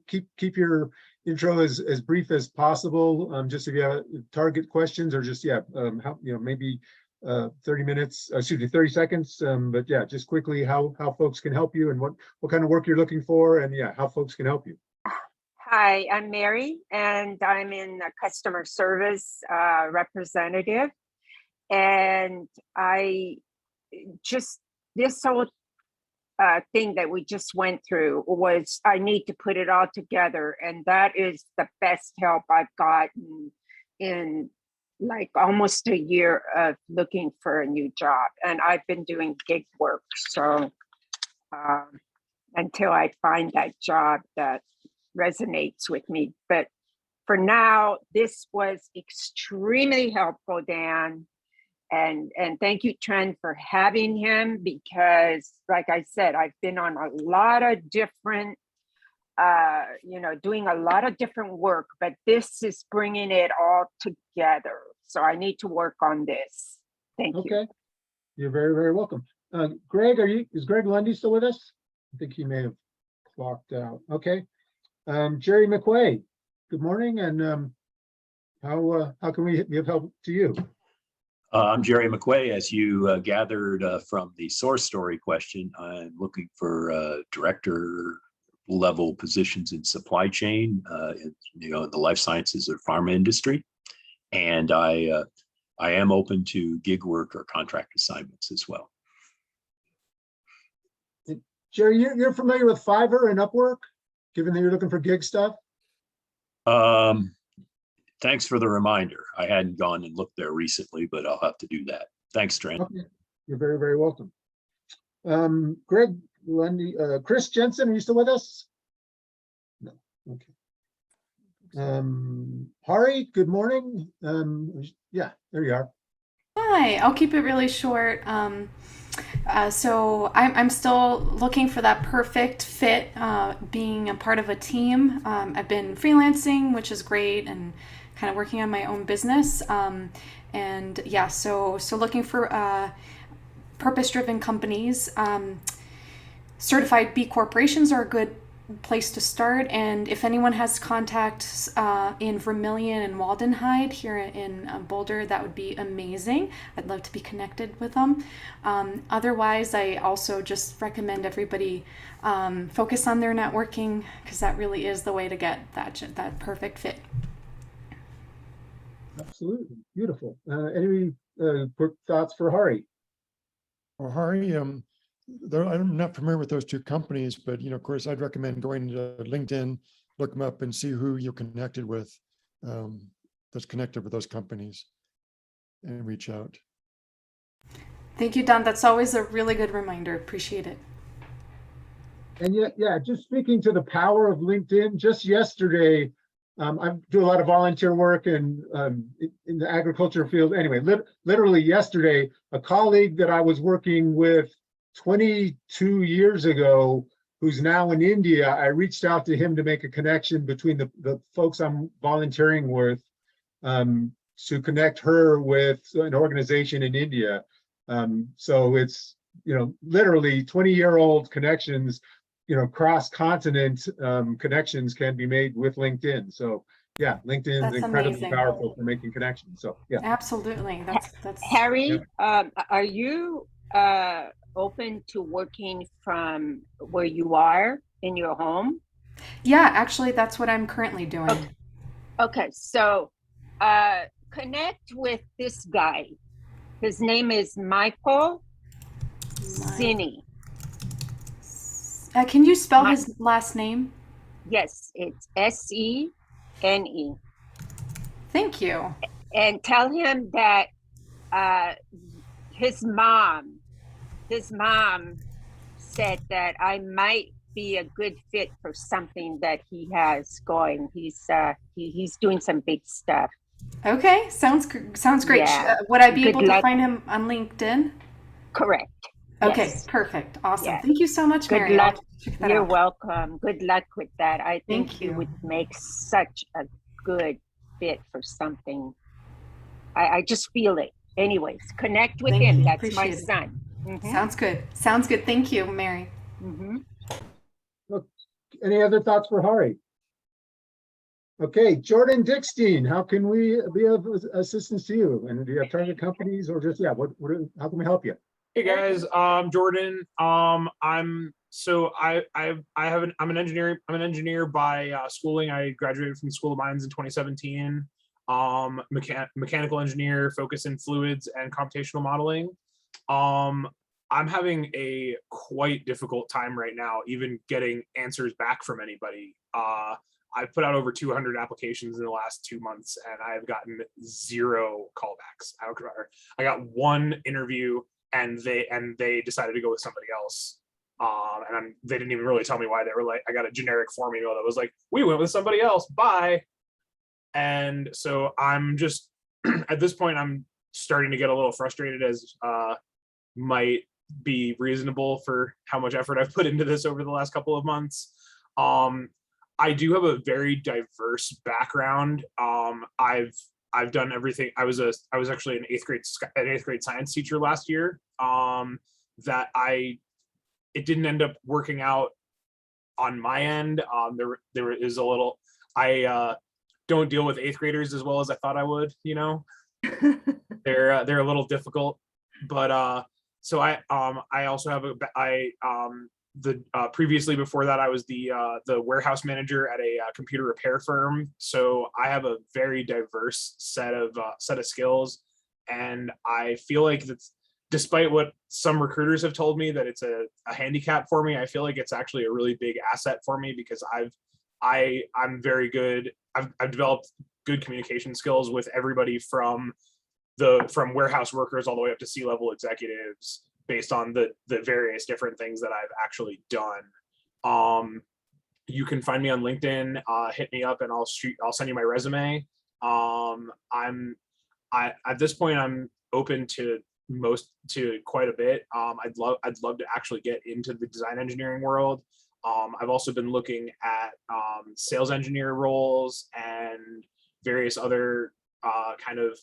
keep your intro as brief as possible. Just if you have target questions or just how, you know, maybe 30 minutes, excuse me, 30 seconds. But yeah, just quickly how folks can help you and what kind of work you're looking for, and yeah, how folks can help you. Hi, I'm Mary, and I'm in the customer service representative. And I just, this whole thing that we just went through was, I need to put it all together. And that is the best help I've gotten in like almost a year of looking for a new job. And I've been doing gig work. So until I find that job that resonates with me. But for now, this was extremely helpful, Dan. And thank you, Trent, for having him, because like I said, I've been on a lot of different, you know, doing a lot of different work, but this is bringing it all together. So I need to work on this. Thank you. Okay, you're very, very welcome. Greg, is Greg Lundy still with us? I think he may have clocked out. Okay. Jerry McQuay, good morning, and how can we be of help to you? I'm Jerry McQuay. As you gathered from the source story question, I'm looking for director level positions in supply chain, you know, in the life sciences or pharma industry. And I am open to gig work or contract assignments as well. Jerry, you're familiar with Fiverr and Upwork, given that you're looking for gig stuff? Thanks for the reminder. I hadn't gone and looked there recently, but I'll have to do that. Thanks, Trent. Okay, you're very, very welcome. Greg Lundy, Chris Jensen, are you still with us? No, okay. Hari, good morning. Yeah, there you are. Hi, I'll keep it really short. So I'm still looking for that perfect fit, being a part of a team. I've been freelancing, which is great, and kind of working on my own business. And yeah, so looking for purpose-driven companies. Certified B corporations are a good place to start. And if anyone has contacts in Vermilion and Waldenheide here in Boulder, that would be amazing. I'd love to be connected with them. Otherwise, I also just recommend everybody focus on their networking, because that really is the way to get that perfect fit. Absolutely. Beautiful. Any quick thoughts for Hari? Well, Hari, I'm not familiar with those two companies, but of course, I'd recommend going to LinkedIn, look them up, and see who you're connected with, that's connected with those companies, and reach out. Thank you, Don. That's always a really good reminder. Appreciate it. And yeah, just speaking to the power of LinkedIn, just yesterday, I do a lot of volunteer work in the agriculture field. Anyway, literally yesterday, a colleague that I was working with 22 years ago, who's now in India, I reached out to him to make a connection between the folks I'm volunteering with, to connect her with an organization in India. So it's, literally 20-year-old connections, cross-continent connections can be made with LinkedIn. So yeah, LinkedIn That's is incredibly amazing. powerful for making connections. So yeah. Absolutely. That's Harry, are you open to working from where you are in your home? Yeah, actually, that's what I'm currently doing. Okay, so connect with this guy. His name is Michael Sini. Can you spell his last name? Yes, it's S-E-N-E. Thank you. And tell him that his mom said that I might be a good fit for something that he has going. He's doing some big stuff. Okay, sounds great. Yeah. Would I be Good able to luck. find him on LinkedIn? Correct. Okay, Yes. perfect. Awesome. Yeah. Thank you so much, Good Mary. luck. I'll check that You're out. welcome. Good luck with that. I think Thank you you. would make such a good fit for something. I just feel it. Anyways, connect with Thank him. you. That's my Appreciate it. son. Mhm. Sounds good. Sounds good. Thank you, Mary. Mhm. Any other thoughts for Hari? Okay, Jordan Dickstein, how can we be of assistance to you? And do you have target companies or just, how can we help you? Hey guys, Jordan. I'm an engineer. I'm an engineer by schooling. I graduated from the School of Mines in 2017. Mechanical engineer, focus in fluids and computational modeling. I'm having a quite difficult time right now, even getting answers back from anybody. I've put out over 200 applications in the last 2 months, and I've gotten 0 callbacks. I got 1 interview, and they decided to go with somebody else. They didn't even really tell me why. They were like, I got a generic form email that was like, we went with somebody else, bye. And so I'm just, at this point, I'm starting to get a little frustrated, as might be reasonable for how much effort I've put into this over the last couple of months. I do have a very diverse background. I've done everything. I was actually an eighth grade science teacher last year. It didn't end up working out on my end. There is a little. I don't deal with eighth graders as well as I thought I would. They're a little difficult, but so I also have previously before that I was the warehouse manager at a computer repair firm. So I have a very diverse set of skills, and I feel like that's, despite what some recruiters have told me that it's a handicap for me, I feel like it's actually a really big asset for me, because I'm very good. I've developed good communication skills with everybody from warehouse workers all the way up to C-level executives, based on the various different things that I've actually done. you can find me on LinkedIn. Hit me up and I'll send you my resume. At this point, I'm open to quite a bit. I'd love to actually get into the design engineering world. I've also been looking at sales engineer roles and various other kind of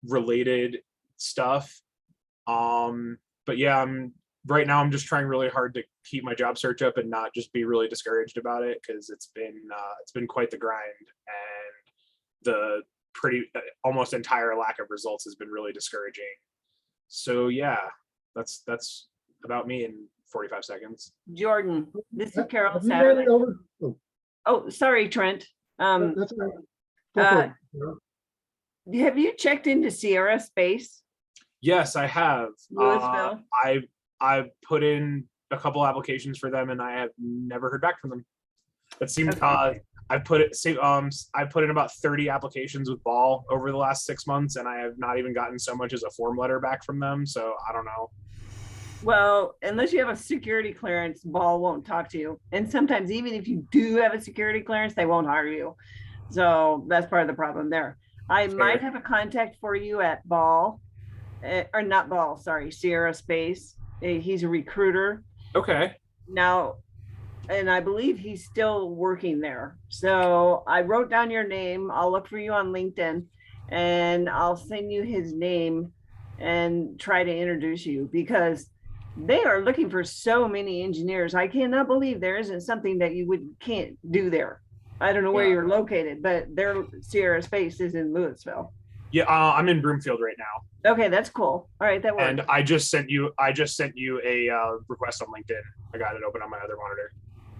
related stuff. But yeah, right now I'm just trying really hard to keep my job search up and not just be really discouraged about it, because it's been quite the grind, and the almost entire lack of results has been really discouraging. So yeah, that's about me in 45 seconds. Jordan, this is Carol Have you ran it Satterley. over? Oh, Oh, sorry, Trent. that's all right. Go for it, Carol. Have you checked into Sierra Space, Yes, I have. Louisville? I've put in a couple applications for them, and I have never heard back from them. That seems Okay. I put in about 30 applications with Ball over the last 6 months, and I have not even gotten so much as a form letter back from them. So I don't know. Well, unless you have a security clearance, Ball won't talk to you. And sometimes even if you do have a security clearance, they won't hire you. So that's part of the problem there. I might have a contact for you at Ball, or not Ball, sorry, Sierra Space. He's a recruiter Okay. now, and I believe he's still working there. So I wrote down your name. I'll look for you on LinkedIn and I'll send you his name and try to introduce you, because they are looking for so many engineers. I cannot believe there isn't something that you can't do there. I don't know where Yeah. you're located, but their Sierra Space is in Louisville. Yeah, I'm in Broomfield right now, Okay, that's cool. All right, that works. and I just sent you a request on LinkedIn. I got it open on my other monitor.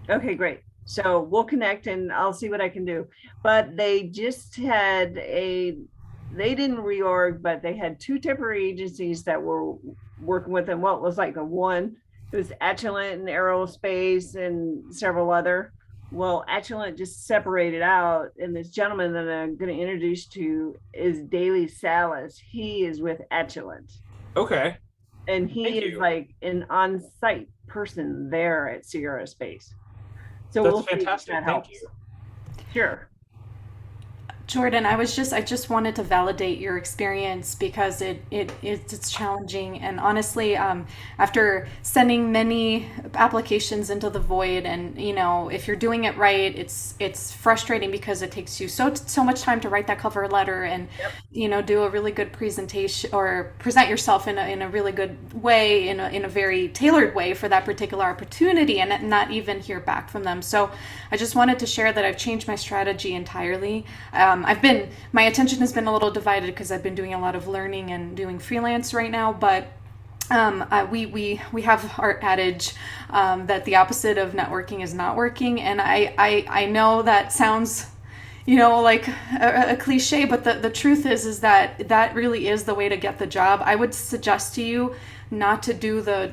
Okay, great. So we'll connect and I'll see what I can do. But they just had they didn't reorg, but they had 2 temporary agencies that were working with them. Well, it was like it was Agilent and Aerospace and several other. Well, Agilent just separated out, and this gentleman that I'm going to introduce to is Daily Salas. He is with Agilent, Okay. and he Thank is you. like an on-site person there at Sierra Space. So That's we'll see if fantastic. that Thank helps. you. Sure. Jordan, I just wanted to validate your experience because it's challenging. And honestly, after sending many applications into the void, and if you're doing it right, it's frustrating because it takes you so much time to write that cover letter and do a really good presentation or present yourself in a really good way, in a very tailored way for that particular opportunity, and not even hear back from them. So I just wanted to share that I've changed my strategy entirely. My attention has been a little divided because I've been doing a lot of learning and doing freelance right now, but we have our adage that the opposite of networking is not working, and I know that sounds like a cliche, but the truth is that really is the way to get the job. I would suggest to you not to do the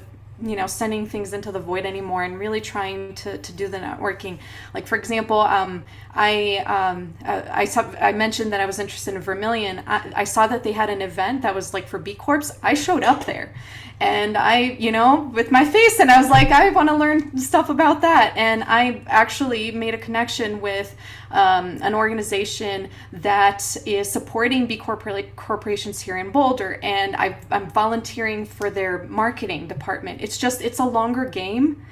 sending things into the void anymore, and really trying to do the networking. Like, for example, I mentioned that I was interested in Vermilion. I saw that they had an event that was like for B Corps. I showed up there, and I, with my face, and I was like, I want to learn stuff about that. And I actually made a connection with an organization that is supporting B corporations here in Boulder, and I'm volunteering for their marketing department. It's a longer game.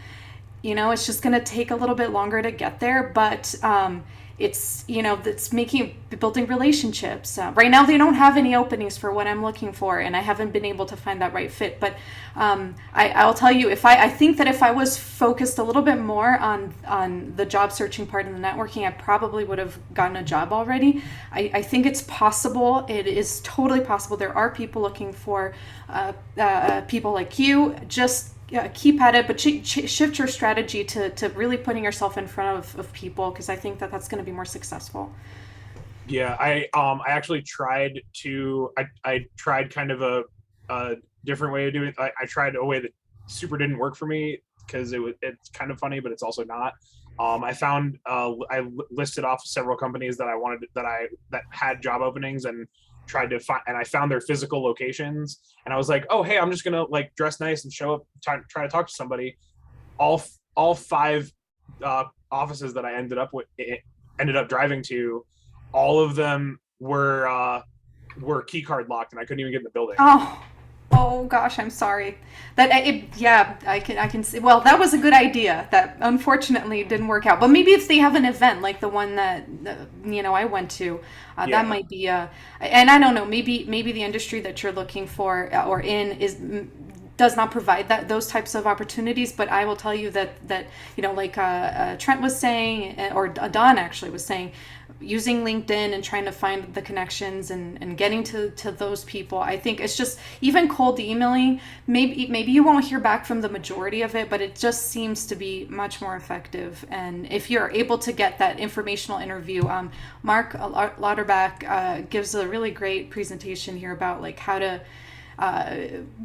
It's just going to take a little bit longer to get there, but it's building relationships. Right now they don't have any openings for what I'm looking for, and I haven't been able to find that right fit. But I'll tell you, I think that if I was focused a little bit more on the job searching part and the networking, I probably would have gotten a job already. I think it's possible. It is totally possible. There are people looking for people like you. Just keep at it, but shift your strategy to really putting yourself in front of people, because I think that's going to be more successful. Yeah, I actually tried I tried kind of a different way of doing it. I tried a way that super didn't work for me, because it's kind of funny, but it's also not. I found I listed off several companies that I wanted that had job openings, and tried to find, and I found their physical locations, and I was like, oh hey, I'm just gonna like dress nice and show up, try to talk to somebody. All 5 offices that I ended up driving to, all of them were key card locked, and I couldn't even get in the building. Oh gosh, I'm sorry. Yeah, I can see. Well, that was a good idea. That unfortunately didn't work out. But maybe if they have an event like the one that I went to, that might be and I don't know. Maybe the industry that you're looking for or in does not provide those types of opportunities. But I will tell you that like Trent was saying, or Don actually was saying, using LinkedIn and trying to find the connections and getting to those people. I think it's just, even cold emailing, maybe you won't hear back from the majority of it, but it just seems to be much more effective. And if you're able to get that informational interview, Mark Lauterbach gives a really great presentation here about like how to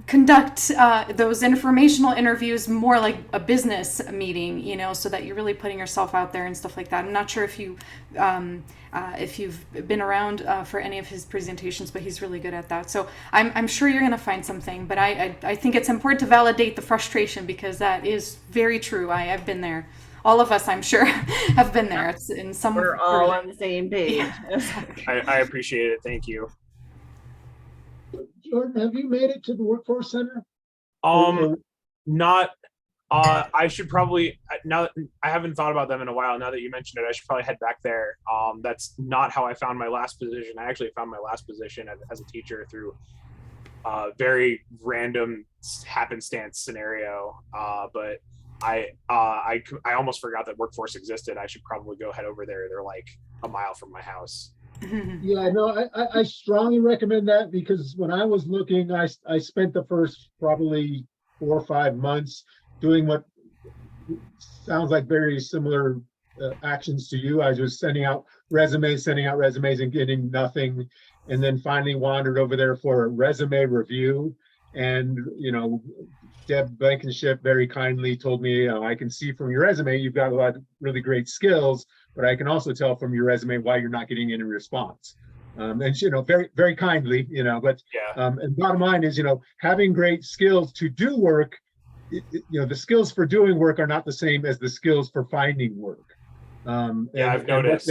conduct those informational interviews more like a business meeting, so that you're really putting yourself out there and stuff like that. I'm not sure if you've been around for any of his presentations, but he's really good at that. So I'm sure you're going to find something, but I think it's important to validate the frustration, because that is very true. I've been there. All of us, I'm sure, have been there. It's in some. We're all on the same page. Yeah. I appreciate it. Thank you. Jordan, have you made it to the Workforce Center? Not. I should probably, now that I haven't thought about them in a while. Now that you mentioned it, I should probably head back there. That's not how I found my last position. I actually found my last position as a teacher through a very random happenstance scenario. But I almost forgot that Workforce existed. I should probably go head over there. They're like a mile from my house. Yeah, no, I strongly recommend that, because when I was looking, I spent the first probably 4 or 5 months doing what sounds like very similar actions to you. I was sending out resumes and getting nothing. And then finally wandered over there for a resume review. And, Deb Blankenship very kindly told me, I can see from your resume, you've got a lot of really great skills, but I can also tell from your resume why you're not getting any response. And, very, very kindly, but, Yeah. And bottom line is, having great skills to do work, the skills for doing work are not the same as the skills for finding work. I've noticed.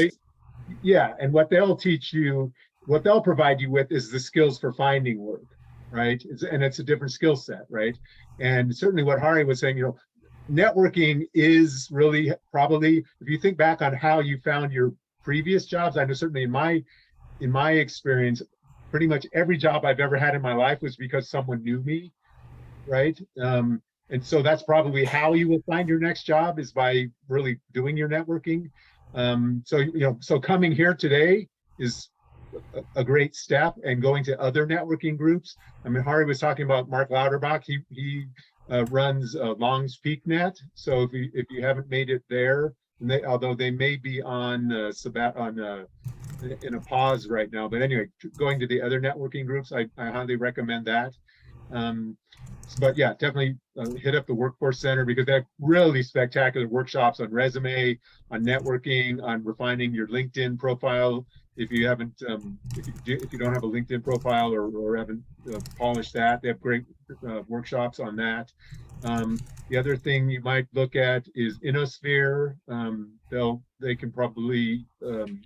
And what they'll teach you, what they'll provide you with is the skills for finding work, right? And it's a different skill set, right? And certainly what Hari was saying, networking is really probably, if you think back on how you found your previous jobs, I know certainly in my experience, pretty much every job I've ever had in my life was because someone knew me, right? And so that's probably how you will find your next job, is by really doing your networking. So coming here today is a great step, and going to other networking groups. I mean, Hari was talking about Mark Lauterbach. He runs Long's Peak Net. So if you haven't made it there, and although they may be in a pause right now, but anyway, going to the other networking groups, I highly recommend that. But yeah, definitely hit up the Workforce Center, because they have really spectacular workshops on resume, on networking, on refining your LinkedIn profile. If you haven't, if you don't have a LinkedIn profile or haven't polished that, they have great workshops on that. The other thing you might look at is Innosphere. They can probably,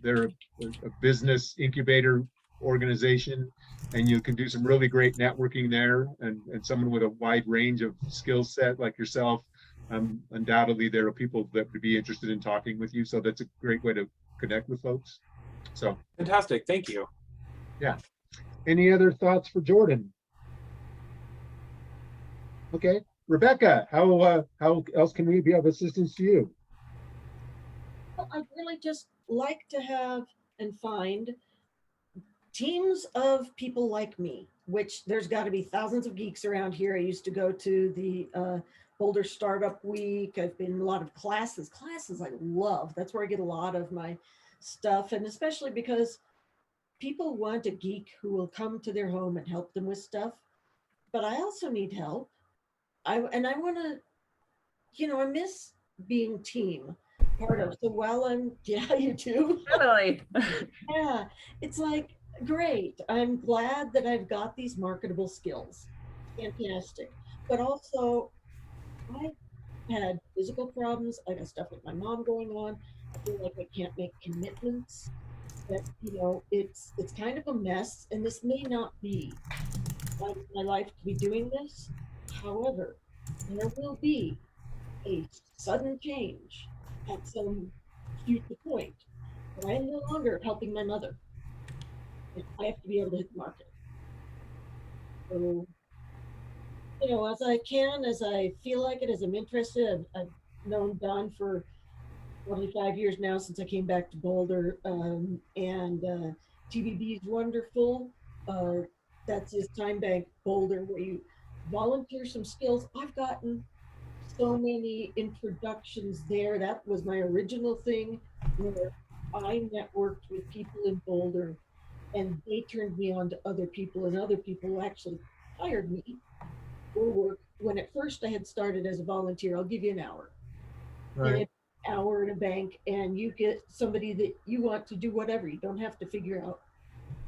they're a business incubator organization, and you can do some really great networking there, and someone with a wide range of skill set like yourself. Undoubtedly there are people that would be interested in talking with you, so that's a great way to connect with folks. So fantastic, thank you. Yeah, any other thoughts for Jordan? Okay, Rebecca, how else can we be of assistance to you? Well, I'd really just like to have and find teams of people like me, which there's got to be thousands of geeks around here. I used to go to the Boulder Startup Week. I've been in a lot of classes I love. That's where I get a lot of my stuff, and especially because people want a geek who will come to their home and help them with stuff. But I also need help. I want to, I miss being team part of. So while I'm, you too. Totally. Yeah, it's like, great. I'm glad that I've got these marketable skills. Fantastic. But also, had physical problems. I got stuff with my mom going on. I feel like I can't make commitments. That, it's kind of a mess, and this may not be my life to be doing this. However, there will be a sudden change at some future point. But I am no longer helping my mother. I have to be able to hit the market. So, as I can, as I feel like it, as I'm interested, I've known Don for probably 5 years now since I came back to Boulder. And TBB is wonderful. That's his time bank Boulder, where you volunteer some skills. I've gotten so many introductions there. That was my original thing, where I networked with people in Boulder, and they turned me on to other people, and other people actually hired me for work. When at first I had started as a volunteer, I'll give you an hour. And an hour in a bank, and you get somebody that you want to do whatever. You don't have to figure out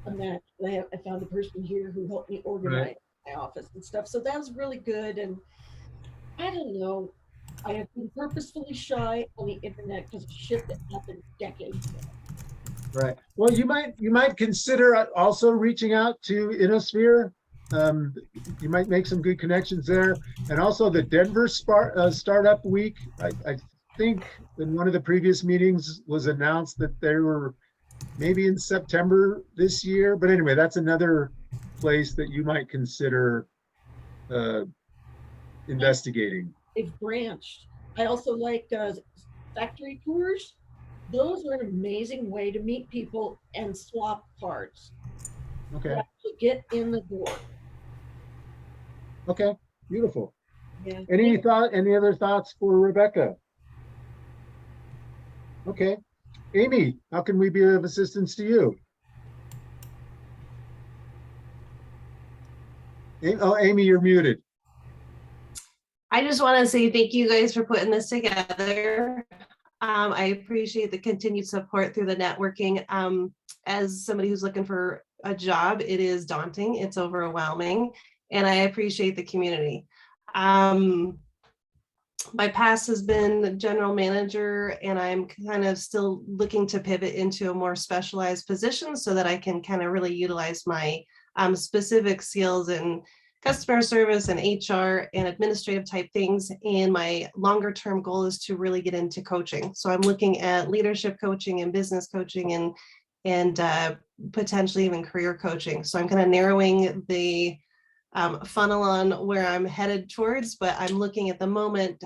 a match. I found a person here who helped me organize my office and stuff. So that was really good. And I don't know. I have been purposefully shy on the internet because of shit that happened decades ago. Right. Well, you might consider also reaching out to Innosphere. You might make some good connections there. And also the Denver Startup Week. I think in one of the previous meetings was announced that they were maybe in September this year. But anyway, that's another place that you might consider investigating. They've branched. I also like factory tours. Those are an amazing way to meet people and swap cards. Okay. To get in the door. Okay. Beautiful. Yeah. Any other thoughts for Rebecca? Okay. Amy, how can we be of assistance to you? Oh, Amy, you're muted. I just want to say thank you guys for putting this together. I appreciate the continued support through the networking. As somebody who's looking for a job, it is daunting, it's overwhelming, and I appreciate the community. My past has been general manager, and I'm kind of still looking to pivot into a more specialized position so that I can kind of really utilize my specific skills in customer service and HR and administrative type things. And my longer term goal is to really get into coaching. So I'm looking at leadership coaching and business coaching and potentially even career coaching. So I'm kind of narrowing the funnel on where I'm headed towards, but I'm looking at the moment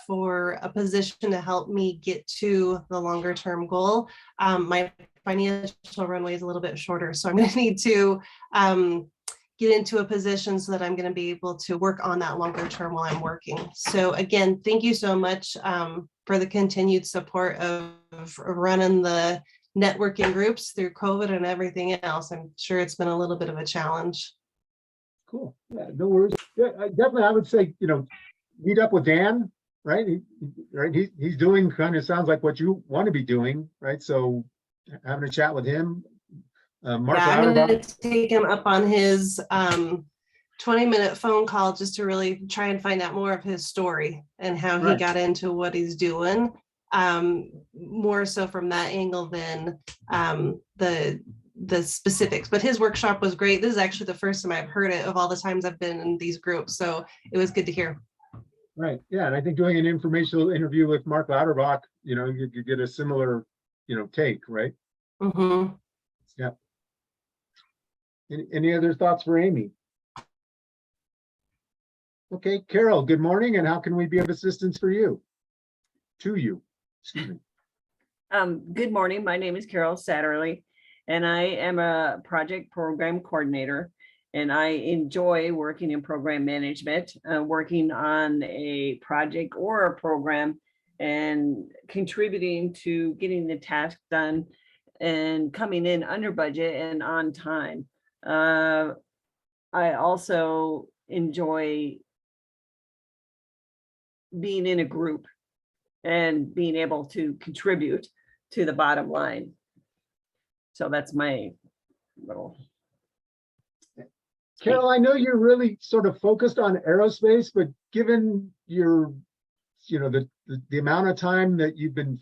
for a position to help me get to the longer term goal. My financial runway is a little bit shorter, so I'm going to need to get into a position so that I'm going to be able to work on that longer term while I'm working. So again, thank you so much for the continued support of running the networking groups through COVID and everything else. I'm sure it's been a little bit of a challenge. Cool. Yeah, no worries. Yeah, definitely, I would say, meet up with Dan, right? He's doing kind of sounds like what you want to be doing, right? So having a chat with him. Mark, yeah, I'm going to take him up on his 20-minute phone call just to really try and find out more of his story and how he got into what he's doing. More so from that angle than the specifics, but his workshop was great. This is actually the first time I've heard it of all the times I've been in these groups. So it was good to hear. Right. Yeah. And I think doing an informational interview with Mark Lauterbach, you get a similar, take, right? Mm-hmm. Yeah. Any other thoughts for Amy? Okay, Carol, good morning. And how can we be of assistance for you? To you, excuse me. Good morning. My name is Carol Satterley, and I am a project program coordinator, and I enjoy working in program management, working on a project or a program and contributing to getting the task done and coming in under budget and on time. I also enjoy being in a group and being able to contribute to the bottom line. So that's my little. Carol, I know you're really sort of focused on aerospace, but given your you know, the amount of time that you've been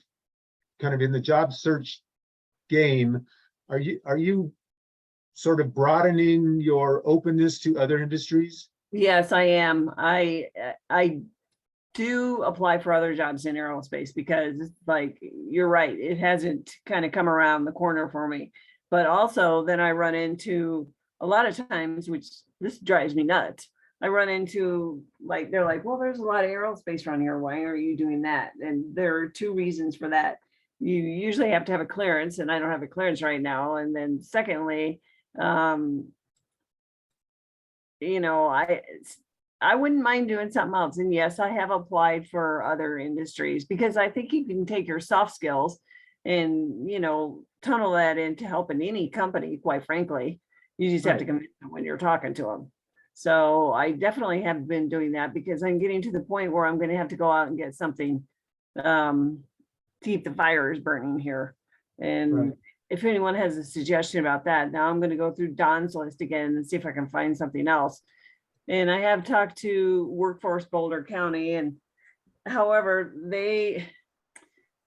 kind of in the job search game, are you sort of broadening your openness to other industries? Yes, I am. I do apply for other jobs in aerospace because like, you're right, it hasn't kind of come around the corner for me. But also then I run into a lot of times, which this drives me nuts. I run into like, they're like, well, there's a lot of aerospace around here. Why are you doing that? And there are two reasons for that. You usually have to have a clearance, and I don't have a clearance right now. And then secondly, you know, I wouldn't mind doing something else. And yes, I have applied for other industries because I think you can take your soft skills and, you know, tunnel that into helping any company, quite frankly. You just have to convince them when you're talking to them. So I definitely have been doing that because I'm getting to the point where I'm going to have to go out and get something to keep the fires burning here. And if anyone has a suggestion about that, now I'm going to go through Don's list again and see if I can find something else. And I have talked to Workforce Boulder County, and however, they,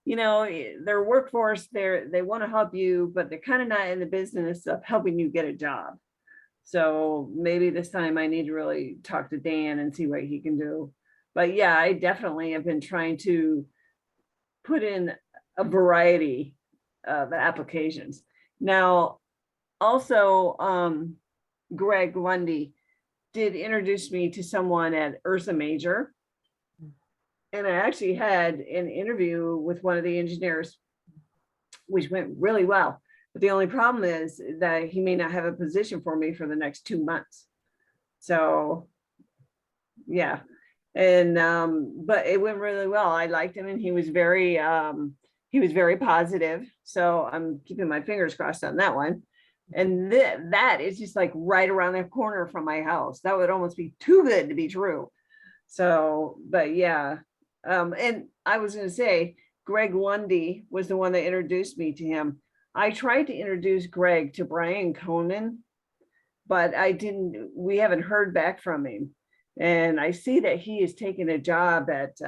you know, their workforce, they want to help you, but they're kind of not in the business of helping you get a job. So maybe this time I need to really talk to Dan and see what he can do. But yeah, I definitely have been trying to put in a variety of applications. Now, also, Greg Lundy did introduce me to someone at Ursa Major. And I actually had an interview with one of the engineers, which went really well. But the only problem is that he may not have a position for me for the next 2 months. So, yeah. And, but it went really well. I liked him, and he was very positive. So I'm keeping my fingers crossed on that one. And that is just like right around the corner from my house. That would almost be too good to be true. So, but yeah. And I was going to say, Greg Lundy was the one that introduced me to him. I tried to introduce Greg to Brian Conan, but we haven't heard back from him. And I see that he is taking a job at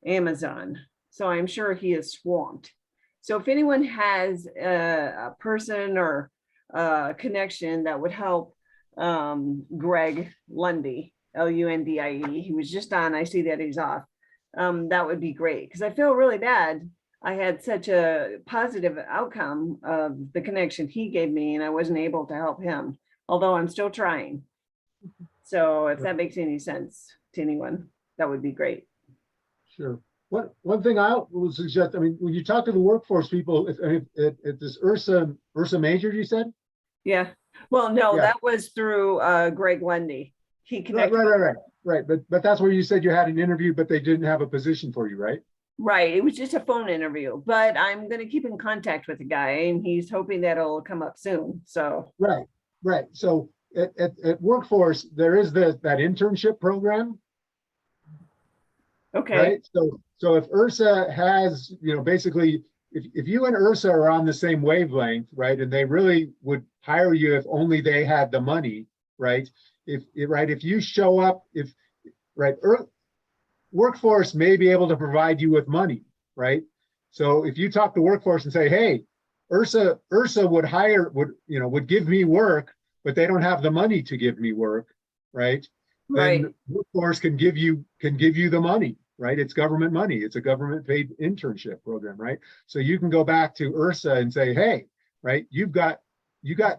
Amazon. So I'm sure he is swamped. So if anyone has a person or a connection that would help Greg Lundy, L-U-N-D-I-E, he was just on, I see that he's off. That would be great, because I feel really bad. I had such a positive outcome of the connection he gave me, and I wasn't able to help him, although I'm still trying. So if that makes any sense to anyone, that would be great. Sure. One thing I would suggest, I mean, when you talk to the workforce people, if this Ursa Major, you said? Yeah. Well, no, Yeah. that was through Greg Lundy. He connected. Right. But that's where you said you had an interview, but they didn't have a position for you, right? Right. It was just a phone interview, but I'm going to keep in contact with the guy, and he's hoping that it'll come up soon. So. Right. So at Workforce, there is that internship program. Okay. Right. So if Ursa has, you know, basically, if you and Ursa are on the same wavelength, right, and they really would hire you if only they had the money, right? If you show up, Workforce may be able to provide you with money, right? So if you talk to Workforce and say, hey, Ursa would give me work, but they don't have the money to give me work, right? Then Workforce can give you the money, right? It's government money. It's a government paid internship program, right? So you can go back to Ursa and say, hey, right, you got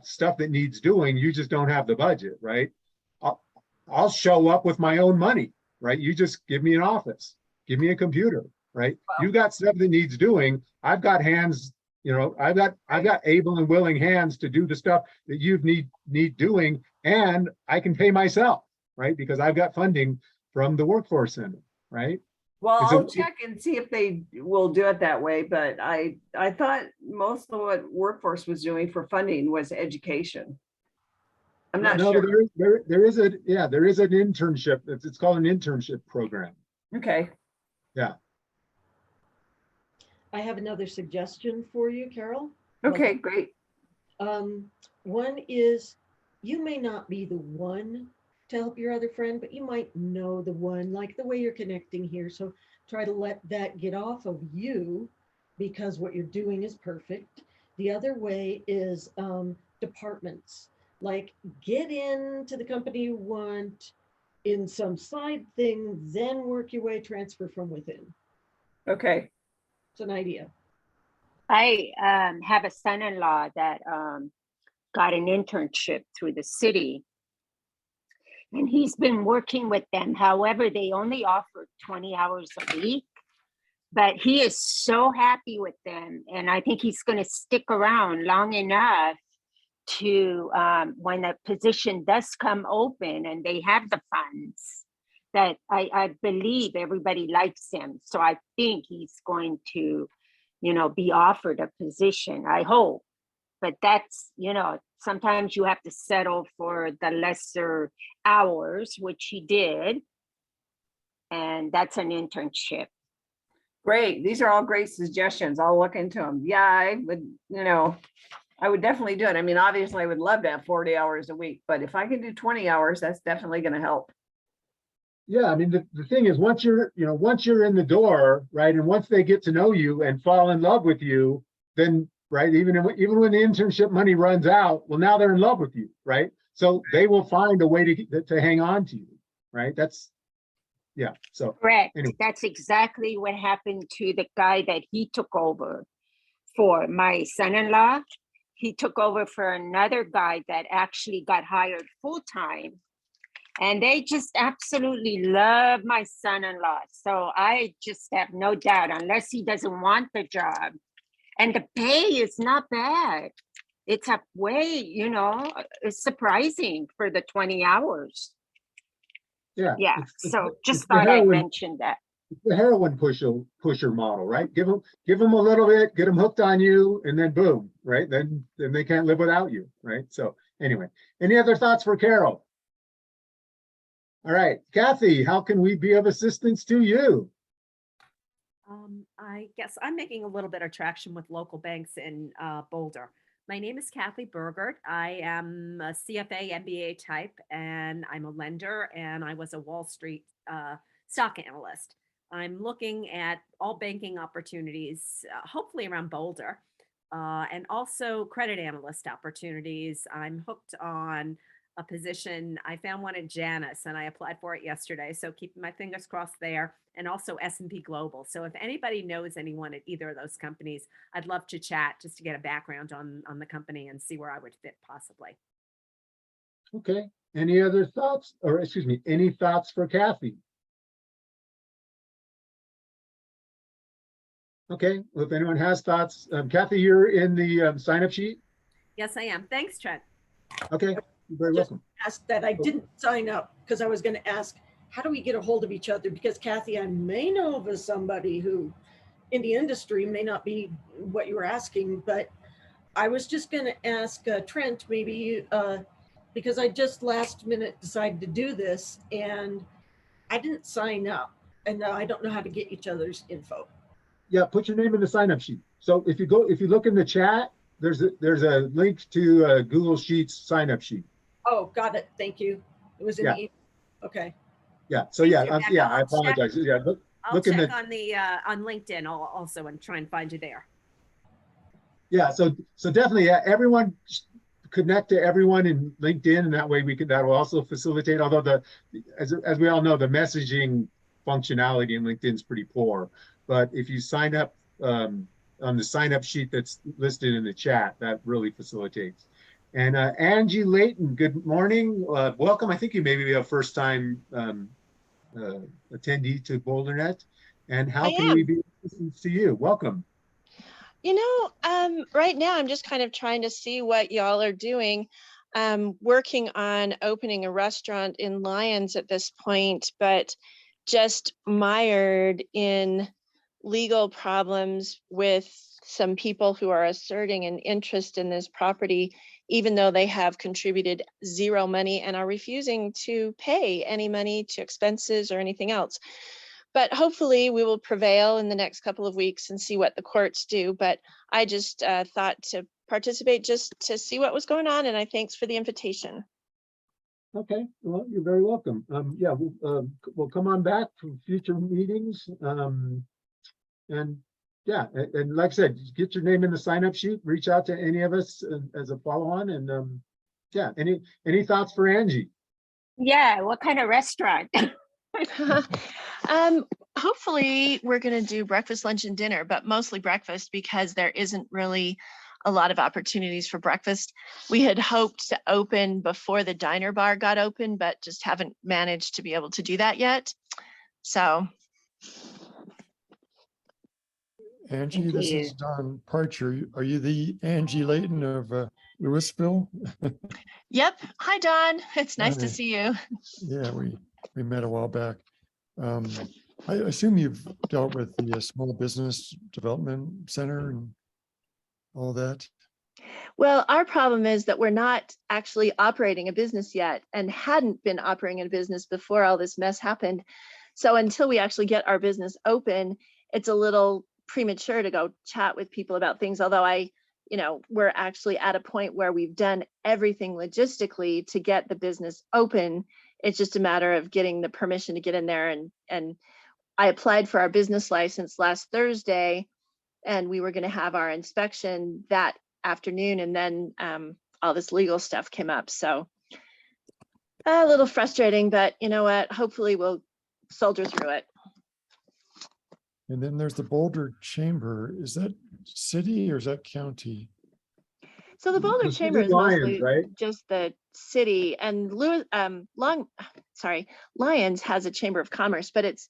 stuff that needs doing. You just don't have the budget, right? I'll show up with my own money, right? You just give me an office, give me a computer, right? Wow. You got stuff that needs doing. I've got hands, you know, I've got able and willing hands to do the stuff that you need doing, and I can pay myself, right? Because I've got funding from the Workforce Center, right? Well, I'll check and see if they will do it that way. But I thought most of what Workforce was doing for funding was education. I'm not sure. There is an internship. It's called an internship program. Okay. Yeah. I have another suggestion for you, Carol. Okay, great. One is, you may not be the one to help your other friend, but you might know the one, like the way you're connecting here. So try to let that get off of you because what you're doing is perfect. The other way is departments. Like get into the company you want in some side thing, then work your way, transfer from within. Okay. It's an idea. I have a son-in-law that got an internship through the city, and he's been working with them. However, they only offer 20 hours a week, but he is so happy with them. And I think he's going to stick around long enough to, when the position does come open and they have the funds, that I believe everybody likes him. So I think he's going to, be offered a position, I hope. But that's, sometimes you have to settle for the lesser hours, which he did. And that's an internship. Great. These are all great suggestions. I'll look into them. Yeah, I would definitely do it. I mean, obviously I would love to have 40 hours a week, but if I can do 20 hours, that's definitely going to help. Yeah, I mean, the thing is, once you're in the door, right, and once they get to know you and fall in love with you, then, right, even when the internship money runs out, well, now they're in love with you, right? So they will find a way to hang on to you, right? Yeah. So Correct. anyway. That's exactly what happened to the guy that he took over for, my son-in-law. He took over for another guy that actually got hired full-time. And they just absolutely love my son-in-law. So I just have no doubt, unless he doesn't want the job. And the pay is not bad. It's up way, it's surprising for the 20 hours. Yeah. Yeah. So just it's the thought I'd heroin- mention that. It's the heroin pusher model, right? Give them a little bit, get them hooked on you, and then boom, right? Then they can't live without you, right? So anyway, any other thoughts for Carol? All right, Kathy, how can we be of assistance to you? I guess I'm making a little bit of traction with local banks in Boulder. My name is Kathy Burgert. I am a CFA MBA type, and I'm a lender, and I was a Wall Street stock analyst. I'm looking at all banking opportunities, hopefully around Boulder, and also credit analyst opportunities. I'm hooked on a position. I found one at Janus and I applied for it yesterday. So keeping my fingers crossed there, and also S&P Global. So if anybody knows anyone at either of those companies, I'd love to chat just to get a background on the company and see where I would fit possibly. Okay, any other thoughts, or excuse me, any thoughts for Kathy? Okay, well, if anyone has thoughts, Kathy, you're in the sign-up sheet? Yes, I am. Thanks, Trent. Okay, you're very Just welcome. ask that I didn't sign up because I was going to ask, how do we get a hold of each other? Because Kathy, I may know of somebody who in the industry may not be what you were asking, but I was just going to ask Trent, maybe because I just last minute decided to do this and I didn't sign up and I don't know how to get each other's info. Yeah, put your name in the sign-up sheet. So if you look in the chat, there's a link to Google Sheets sign-up sheet. Oh, got it. Thank you. It was in the email. Okay. Yeah. So Thank yeah, you, Becca. I apologize. Yeah, I'll look in check the on the on LinkedIn also and try and find you there. yeah. So definitely, everyone connect to everyone in LinkedIn, and that way that will also facilitate. Although as we all know, the messaging functionality in LinkedIn is pretty poor. But if you sign up on the sign up sheet that's listed in the chat, that really facilitates. And Angie Layton, good morning. Welcome. I think you may be a first time attendee to BoulderNet. And how can we be assistance to you? Welcome. Right now I'm just kind of trying to see what y'all are doing. Working on opening a restaurant in Lyons at this point, but just mired in legal problems with some people who are asserting an interest in this property, even though they have contributed zero money and are refusing to pay any money to expenses or anything else. But hopefully we will prevail in the next couple of weeks and see what the courts do. But I just thought to participate just to see what was going on, and I thanks for the invitation. Okay, well, you're very welcome. Yeah, we'll come on back for future meetings. And yeah, and like I said, get your name in the sign-up sheet, reach out to any of us as a follow-on, and yeah, any thoughts for Angie? Yeah, what kind of restaurant? Hopefully we're going to do breakfast, lunch, and dinner, but mostly breakfast because there isn't really a lot of opportunities for breakfast. We had hoped to open before the diner bar got open, but just haven't managed to be able to do that yet. So. Angie, Thank this you. is Don Parcher. Are you the Angie Layton of Louisville? Yep. Hi, Don. It's nice to Hi. see you. Yeah, we met a while back. I assume you've dealt with the Small Business Development Center and all that. Well, our problem is that we're not actually operating a business yet and hadn't been operating a business before all this mess happened. So until we actually get our business open, it's a little premature to go chat with people about things. Although we're actually at a point where we've done everything logistically to get the business open. It's just a matter of getting the permission to get in there. And I applied for our business license last Thursday, and we were going to have our inspection that afternoon, and then all this legal stuff came up. So a little frustrating, but you know what? Hopefully we'll soldier through it. And then there's the Boulder Chamber. Is that city or is that county? So the Boulder The city Chamber is Lions, mostly right? just the city, and Lions has a chamber of commerce, but it's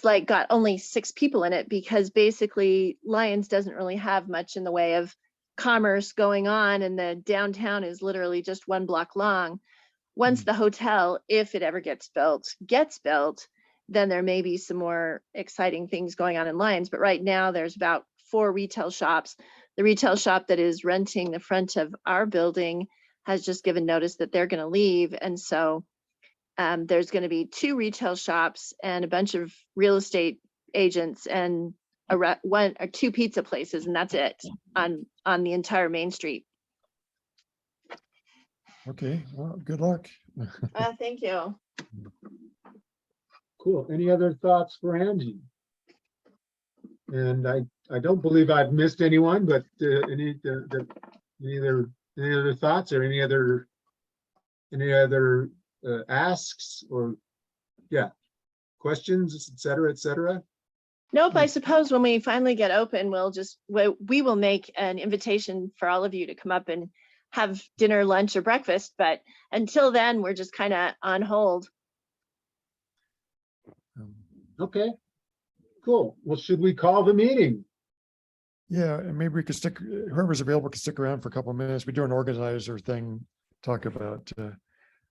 like got only 6 people in it because basically Lions doesn't really have much in the way of commerce going on, and the downtown is literally just 1 block long. Once the hotel, if it ever gets built, then there may be some more exciting things going on in Lions. But right now there's about 4 retail shops. The retail shop that is renting the front of our building has just given notice that they're going to leave. And so there's going to be 2 retail shops and a bunch of real estate agents and 1 or 2 pizza places. And that's it on the entire Main Street. Okay, well, good luck. Thank you. Cool. Any other thoughts for Angie? And I don't believe I've missed anyone, but any other thoughts or any other asks or questions, et cetera. Nope, I suppose when we finally get open, we will make an invitation for all of you to come up and have dinner, lunch, or breakfast. But until then, we're just kind of on hold. Okay, cool. Well, should we call the meeting? Yeah, and maybe we could whoever's available could stick around for a couple of minutes. We do an organizer thing, talk about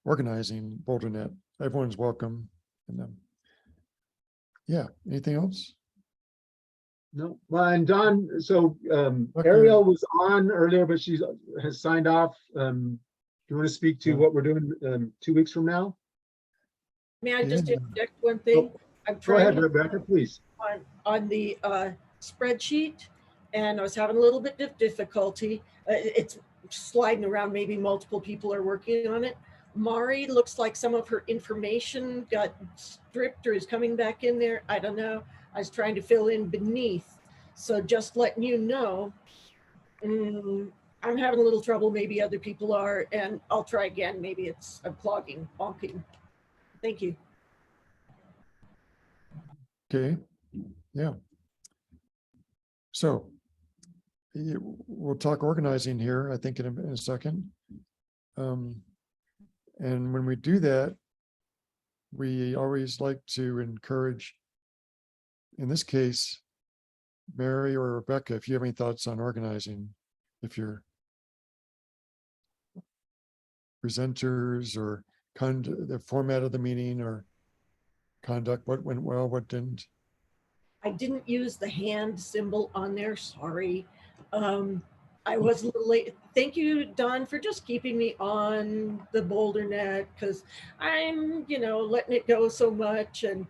organizing BoulderNet. Everyone's welcome. And yeah, anything else? No. Well, and Don, so Okay. Ariel was on earlier, but she has signed off. Do you want to speak to what we're doing 2 weeks from now? May I just Yeah. interject one thing? I'm Go trying ahead, to Rebecca, please. on the spreadsheet, and I was having a little bit of difficulty. It's sliding around. Maybe multiple people are working on it. Mari looks like some of her information got stripped or is coming back in there. I don't know. I was trying to fill in beneath. So just letting you know, I'm having a little trouble. Maybe other people are, and I'll try again. Maybe it's a bonking. Thank you. Okay, yeah. So we'll talk organizing here, I think, in a second. And when we do that, we always like to encourage, in this case, Mary or Rebecca, if you have any thoughts on organizing, if you're presenters or the format of the meeting or conduct, what went well, what didn't. I didn't use the hand symbol on there. Sorry. I was a little late. Thank you, Don, for just keeping me on the BoulderNet, because I'm, letting it go so much and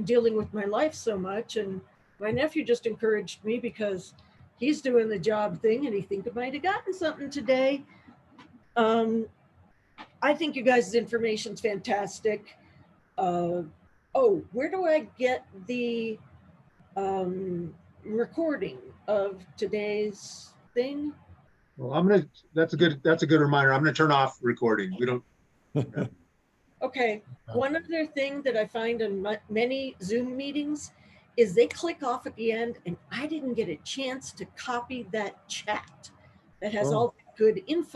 dealing with my life so much. And my nephew just encouraged me because he's doing the job thing and he think I might have gotten something today. I I think you guys' information's fantastic. Oh, where do I get the recording of today's thing? Well, that's a good reminder. I'm gonna turn off recording. We don't, Okay, one other thing that I find in many Zoom meetings is they click off at the end and I didn't get a chance to copy that chat that has Oh. all the good info